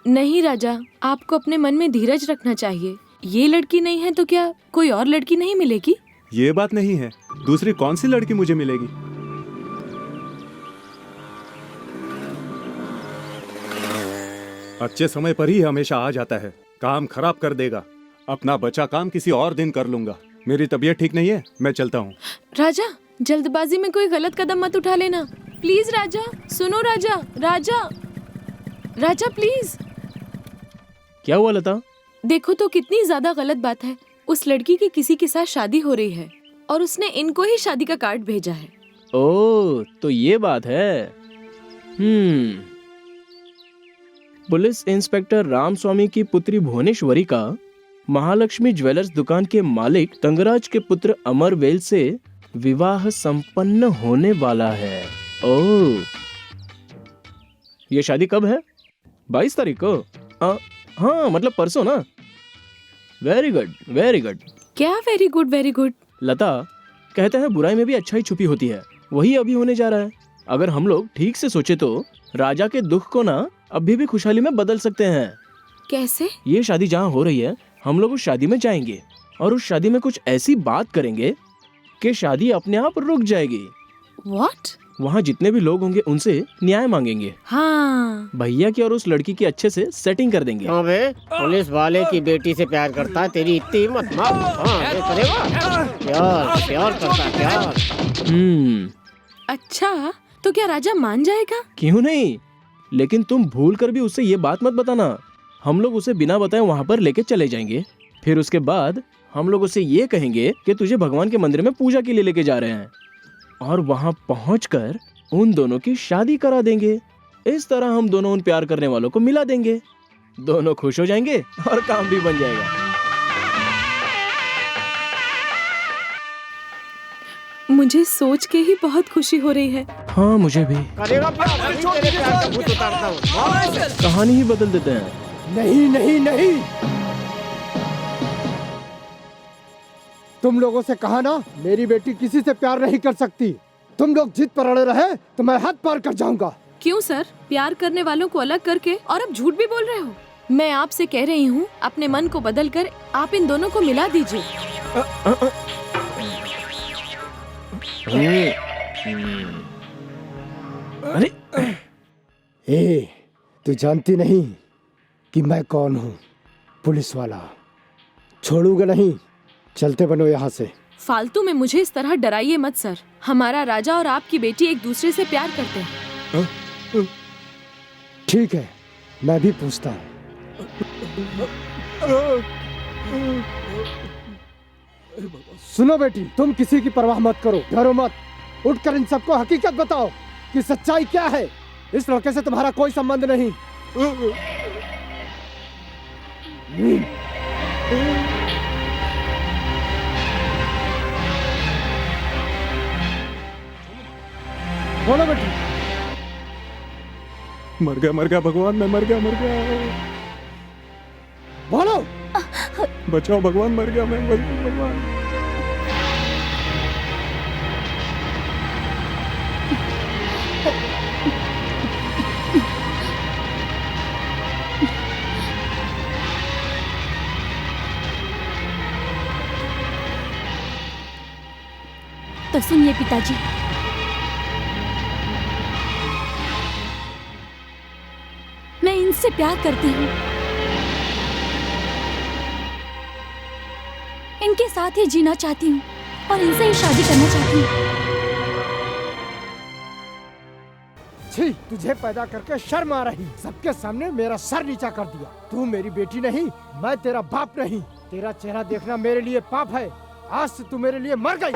S13: नहीं राजा, आपको अपने मन में धीरज रखना चाहिए। ये लड़की नहीं है तो क्या कोई और लड़की नहीं मिलेगी?
S7: ये बात नहीं है, दूसरी कौन सी लड़की मुझे मिलेगी? अच्छे समय पर ही हमेशा आ जाता है, काम खराब कर देगा। अपना बचा काम किसी और दिन कर लूंगा। मेरी तबीयत ठीक नहीं है, मैं चलता हूँ।
S13: राजा, जल्दबाजी में कोई गलत कदम मत उठा लेना, प्लीज राजा। सुनो राजा, राजा, राजा प्लीज।
S15: क्या हुआ लता?
S13: देखो तो कितनी ज्यादा गलत बात है। उस लड़की की किसी के साथ शादी हो रही है और उसने इनको ही शादी का कार्ड भेजा है।
S15: ओह, तो ये बात है। पुलिस इंस्पेक्टर रामस्वामी की पुत्री भुवनेश्वरी का महालक्ष्मी ज्वेलर्स दुकान के मालिक तंगराज के पुत्र अमरवेल से विवाह संपन्न होने वाला है। ओह, ये शादी कब है? 22 तारीख को? हाँ, मतलब परसों ना। Very good, very good.
S13: क्या वेरी गुड वेरी गुड?
S15: लता, कहते हैं बुराई में भी अच्छाई छुपी होती है, वही अभी होने जा रहा है। अगर हम लोग ठीक से सोचे तो राजा के दुख को ना अभी भी खुशहाली में बदल सकते हैं।
S13: कैसे?
S15: ये शादी जहाँ हो रही है, हम लोग उस शादी में जाएंगे और उस शादी में कुछ ऐसी बात करेंगे कि शादी अपने आप रुक जाएगी।
S13: What?
S15: वहाँ जितने भी लोग होंगे उनसे न्याय मांगेंगे।
S13: हाँ।
S15: भैया की और उस लड़की की अच्छे से सेटिंग कर देंगे।
S4: क्यों बे? पुलिस वाले की बेटी से प्यार करता है, तेरी इतनी हिम्मत? हाँ, ये करेगा? प्यार प्यार करता है, प्यार।
S13: अच्छा, तो क्या राजा मान जाएगा?
S15: क्यों नहीं, लेकिन तुम भूल कर भी उससे ये बात मत बताना। हम लोग उसे बिना बताए वहाँ पर लेके चले जाएंगे। फिर उसके बाद हम लोग उसे ये कहेंगे कि तुझे भगवान के मंदिर में पूजा के लिए लेके जा रहे हैं, और वहाँ पहुँचकर उन दोनों की शादी करा देंगे। इस तरह हम दोनों उन प्यार करने वालों को मिला देंगे, दोनों खुश हो जाएंगे और काम भी बन जाएगा।
S13: मुझे सोच के ही बहुत खुशी हो रही है।
S15: हाँ, मुझे भी।
S4: करेगा प्यार, अभी तेरे प्यार का भूत उतारता हूँ।
S15: कहानी ही बदल देते हैं।
S16: नहीं नहीं नहीं, तुम लोगों से कहा ना, मेरी बेटी किसी से प्यार नहीं कर सकती। तुम लोग जिद पर अड़े रहे तो मैं हद पार कर जाऊंगा।
S13: क्यों सर? प्यार करने वालों को अलग करके और अब झूठ भी बोल रहे हो। मैं आपसे कह रही हूँ, अपने मन को बदल कर आप इन दोनों को मिला दीजिए।
S15: अरे
S16: ए, तू जानती नहीं कि मैं कौन हूँ? पुलिस वाला। छोड़ूंगा नहीं, चलते बनो यहाँ से।
S13: फालतू में मुझे इस तरह डराइए मत सर। हमारा राजा और आपकी बेटी एक दूसरे से प्यार करते हैं।
S16: ठीक है, मैं भी पूछता हूँ। सुनो बेटी, तुम किसी की परवाह मत करो, डरो मत। उठकर इन सबको हकीकत बताओ कि सच्चाई क्या है। इस लड़के से तुम्हारा कोई संबंध नहीं। बोलो बेटी।
S5: मर गया भगवान, मैं मर गया।
S16: बोलो।
S5: बचाओ भगवान, मर गया मैं, भगवान।
S6: तो सुनिए पिताजी, मैं इनसे प्यार करती हूँ। इनके साथ ही जीना चाहती हूँ और इनसे ही शादी करना चाहती हूँ।
S16: छी, तुझे पैदा करके शर्म आ रही? सबके सामने मेरा सर नीचा कर दिया। तू मेरी बेटी नहीं, मैं तेरा बाप नहीं। तेरा चेहरा देखना मेरे लिए पाप है। आज से तू मेरे लिए मर गई।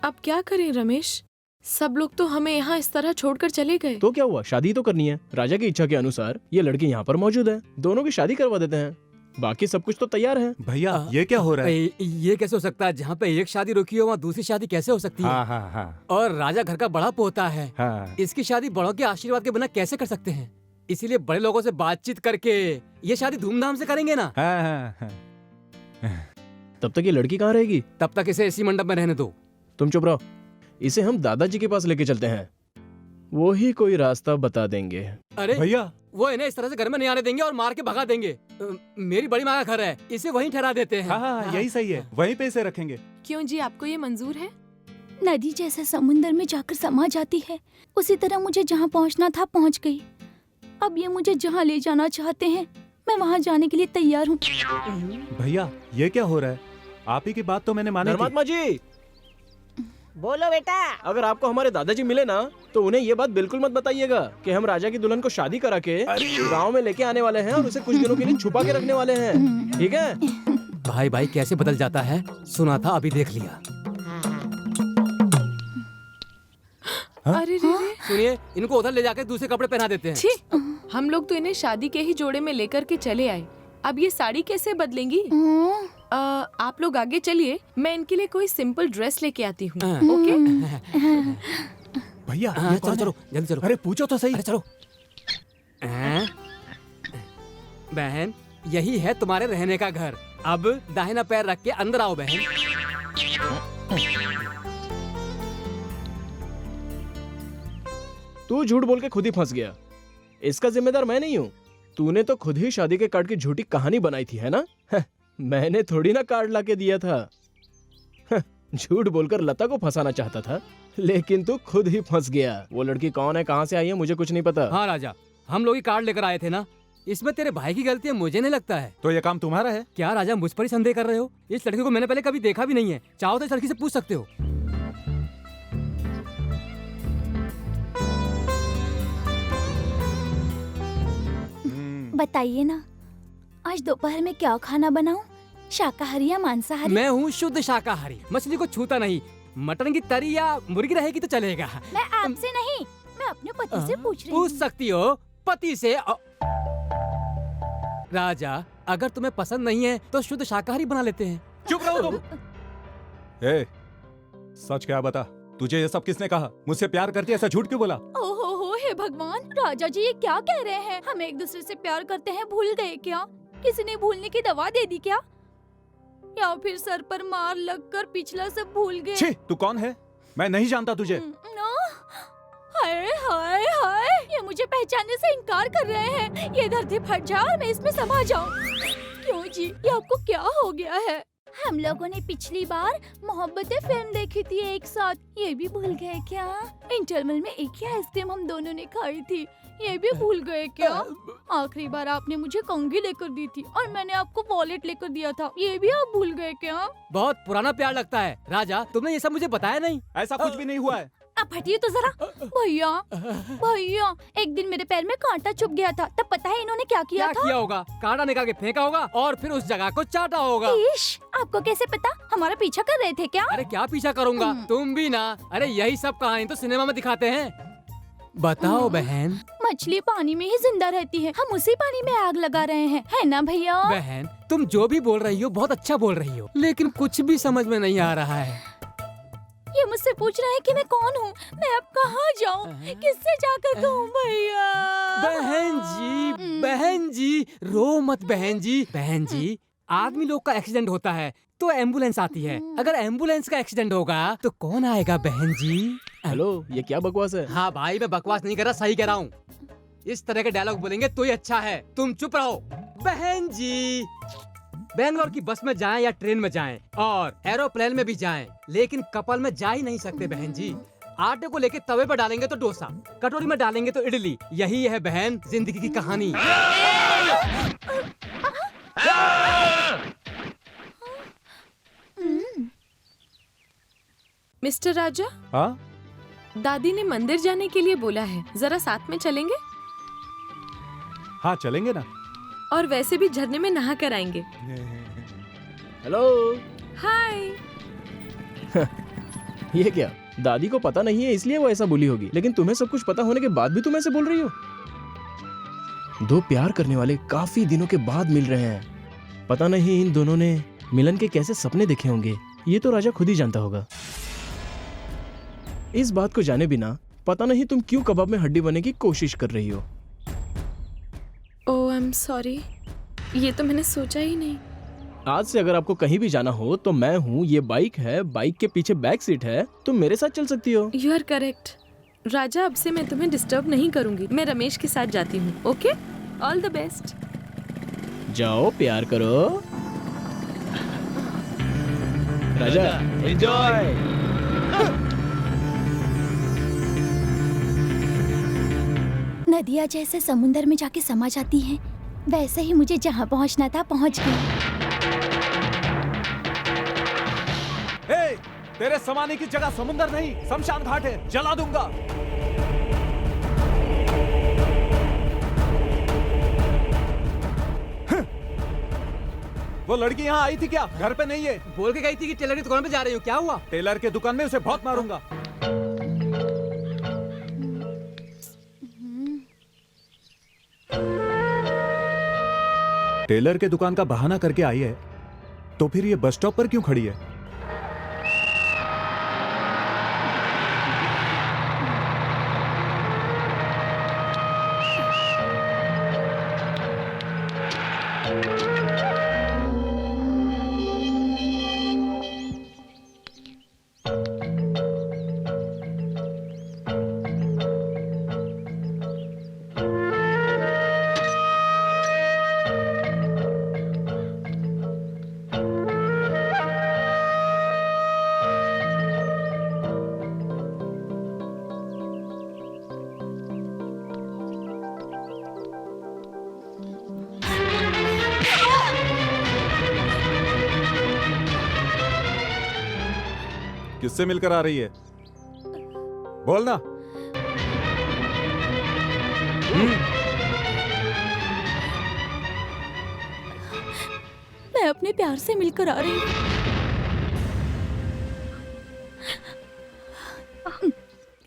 S13: अब क्या करें रमेश? सब लोग तो हमें यहाँ इस तरह छोड़कर चले गए।
S15: तो क्या हुआ, शादी तो करनी है। राजा की इच्छा के अनुसार ये लड़की यहाँ पर मौजूद है, दोनों की शादी करवा देते हैं। बाकी सब कुछ तो तैयार है।
S11: भैया
S17: ये क्या हो रहा है?
S11: ये कैसे हो सकता है? जहाँ पे एक शादी रुकी हो वहाँ दूसरी शादी कैसे हो सकती है?
S17: हाँ।
S11: और राजा घर का बड़ा पोता है।
S17: हाँ।
S11: इसकी शादी बड़ों के आशीर्वाद के बिना कैसे कर सकते हैं? इसीलिए बड़े लोगों से बातचीत करके ये शादी धूमधाम से करेंगे ना।
S17: हाँ।
S15: तब तक ये लड़की कहाँ रहेगी?
S11: तब तक इसे इसी मंडप में रहने दो।
S15: तुम चुप रहो, इसे हम दादाजी के पास लेके चलते हैं, वो ही कोई रास्ता बता देंगे।
S11: अरे
S17: भैया,
S11: वो इन्हें इस तरह से घर में नहीं आने देंगे और मार के भगा देंगे। मेरी बड़ी माँ का घर है, इसे वहीं ठहरा देते हैं।
S17: हाँ, यही सही है, वहीं पे इसे रखेंगे।
S13: क्यों जी, आपको ये मंजूर है?
S6: नदी जैसे समुंदर में जाकर समा जाती है, उसी तरह मुझे जहाँ पहुँचना था पहुँच गई। अब ये मुझे जहाँ ले जाना चाहते हैं, मैं वहाँ जाने के लिए तैयार हूँ।
S17: भैया, ये क्या हो रहा है? आप ही की बात तो मैंने मानी थी।
S15: धर्मात्मा जी,
S10: बोलो बेटा।
S15: अगर आपको हमारे दादाजी मिले ना, तो उन्हें ये बात बिल्कुल मत बताइएगा कि हम राजा की दुल्हन को शादी करा के गाँव में लेके आने वाले हैं और उसे कुछ दिनों के लिए छुपा के रखने वाले हैं, ठीक है?
S11: भाई कैसे बदल जाता है, सुना था अभी देख लिया। अरे रे रे। सुनिए, इनको उधर ले जाकर दूसरे कपड़े पहना देते हैं।
S13: छी, हम लोग तो इन्हें शादी के ही जोड़े में लेकर के चले आए। अब ये साड़ी कैसे बदलेंगी? आप लोग आगे चलिए, मैं इनके लिए कोई सिंपल ड्रेस लेके आती हूँ। ओके?
S17: भैया
S11: चलो चलो जल्दी चलो।
S17: अरे पूछो तो सही।
S11: अरे चलो। बहन, यही है तुम्हारे रहने का घर। अब दाहिना पैर रख के अंदर आओ बहन।
S15: तू झूठ बोल के खुद ही फंस गया। इसका जिम्मेदार मैं नहीं हूँ। तूने तो खुद ही शादी के कार्ड की झूठी कहानी बनाई थी, है ना? मैंने थोड़ी ना कार्ड लाके दिया था। झूठ बोलकर लता को फंसाना चाहता था, लेकिन तू खुद ही फंस गया। वो लड़की कौन है, कहाँ से आई है, मुझे कुछ नहीं पता।
S11: हाँ राजा, हम लोग ही कार्ड लेकर आए थे ना। इसमें तेरे भाई की गलती है, मुझे नहीं लगता है।
S17: तो ये काम तुम्हारा है?
S11: क्या राजा मुझ पर ही संदेह कर रहे हो? इस लड़की को मैंने पहले कभी देखा भी नहीं है। चाहो तो इस लड़की से पूछ सकते हो।
S6: बताइए ना, आज दोपहर में क्या खाना बनाऊं? शाकाहारी या मांसाहारी?
S11: मैं हूँ शुद्ध शाकाहारी, मछली को छूता नहीं। मटन की तरी या मुर्गी रहेगी तो चलेगा।
S6: मैं आपसे नहीं, मैं अपने पति से पूछ रही हूँ।
S11: पूछ सकती हो पति से। राजा, अगर तुम्हें पसंद नहीं है तो शुद्ध शाकाहारी बना लेते हैं।
S17: चुप रहो तुम। ए, सच क्या बता, तुझे ये सब किसने कहा? मुझसे प्यार करती है, ऐसा झूठ क्यों बोला?
S6: ओहो हे भगवान, राजा जी ये क्या कह रहे हैं? हम एक दूसरे से प्यार करते हैं, भूल गए क्या? किसी ने भूलने की दवा दे दी क्या? या फिर सर पर मार लगकर पिछला सब भूल गए?
S17: छी, तू कौन है? मैं नहीं जानता तुझे।
S6: हाय हाय हाय, ये मुझे पहचानने से इनकार कर रहे हैं। ये धरती फट जाए और मैं इसमें समा जाऊं। क्यों जी, ये आपको क्या हो गया है? हम लोगों ने पिछली बार मोहब्बतें फिल्म देखी थी एक साथ, ये भी भूल गए क्या? इंटरवल में एक ही आइसक्रीम हम दोनों ने खाई थी, ये भी भूल गए क्या? आखिरी बार आपने मुझे कंघी लेकर दी थी और मैंने आपको वॉलेट लेकर दिया था, ये भी आप भूल गए क्या?
S11: बहुत पुराना प्यार लगता है। राजा, तुमने ये सब मुझे बताया नहीं।
S17: ऐसा कुछ भी नहीं हुआ है।
S6: आप हटिए तो जरा। भैया भैया, एक दिन मेरे पैर में कांटा चुभ गया था, तब पता है इन्होंने क्या किया था?
S11: क्या किया होगा? कांटा निकाल के फेंका होगा और फिर उस जगह को चाटा होगा।
S6: इश, आपको कैसे पता? हमारा पीछा कर रहे थे क्या?
S11: अरे क्या पीछा करूंगा, तुम भी ना। अरे यही सब कहानी तो सिनेमा में दिखाते हैं। बताओ बहन।
S6: मछली पानी में ही जिंदा रहती है, हम उसी पानी में आग लगा रहे हैं, है ना भैया?
S11: बहन, तुम जो भी बोल रही हो बहुत अच्छा बोल रही हो, लेकिन कुछ भी समझ में नहीं आ रहा है।
S6: ये मुझसे पूछ रहे हैं कि मैं कौन हूँ, मैं अब कहाँ जाऊँ, किससे जाकर कहूँ भैया?
S11: बहन जी रो मत बहन जी। बहन जी, आदमी लोग का एक्सीडेंट होता है तो एम्बुलेंस आती है। अगर एम्बुलेंस का एक्सीडेंट होगा तो कौन आएगा बहन जी?
S15: हेलो, ये क्या बकवास है?
S11: हाँ भाई, मैं बकवास नहीं कर रहा, सही कह रहा हूँ। इस तरह के डायलॉग बोलेंगे तो ही अच्छा है। तुम चुप रहो। बहन जी, बेंगलोर की बस में जाएं या ट्रेन में जाएं और एरोप्लेन में भी जाएं, लेकिन कपल में जा ही नहीं सकते बहन जी। आटे को लेके तवे पर डालेंगे तो डोसा, कटोरी में डालेंगे तो इडली। यही है बहन जिंदगी की कहानी।
S13: मिस्टर राजा,
S17: हाँ?
S13: दादी ने मंदिर जाने के लिए बोला है, जरा साथ में चलेंगे?
S17: हाँ चलेंगे ना।
S13: और वैसे भी झरने में नहा कर आएंगे।
S15: हेलो।
S13: हाय।
S15: ये क्या, दादी को पता नहीं है इसलिए वो ऐसा बोली होगी, लेकिन तुम्हें सब कुछ पता होने के बाद भी तुम ऐसे बोल रही हो? दो प्यार करने वाले काफी दिनों के बाद मिल रहे हैं। पता नहीं इन दोनों ने मिलन के कैसे सपने देखे होंगे, ये तो राजा खुद ही जानता होगा। इस बात को जाने बिना पता नहीं तुम क्यों कबाब में हड्डी बनने की कोशिश कर रही हो।
S13: ओह, आई एम सॉरी, ये तो मैंने सोचा ही नहीं।
S15: आज से अगर आपको कहीं भी जाना हो तो मैं हूँ, ये बाइक है, बाइक के पीछे बैक सीट है, तुम मेरे साथ चल सकती हो।
S13: You are correct. राजा, अब से मैं तुम्हें डिस्टर्ब नहीं करूंगी, मैं रमेश के साथ जाती हूँ। Okay, all the best.
S15: जाओ, प्यार करो। राजा, एंजॉय।
S6: नदियाँ जैसे समुंदर में जाके समा जाती हैं, वैसे ही मुझे जहाँ पहुँचना था पहुँच गई।
S17: तेरे समाने की जगह समुंदर नहीं, शमशान घाट है, जला दूंगा। वो लड़की यहाँ आई थी क्या? घर पे नहीं है।
S11: बोल के गई थी कि टेलर की दुकान पे जा रही हूँ, क्या हुआ?
S17: टेलर के दुकान में उसे बहुत मारूंगा। टेलर के दुकान का बहाना करके आई है, तो फिर ये बस स्टॉप पर क्यों खड़ी है? किससे मिलकर आ रही है? बोलना।
S6: मैं अपने प्यार से मिलकर आ रही हूँ।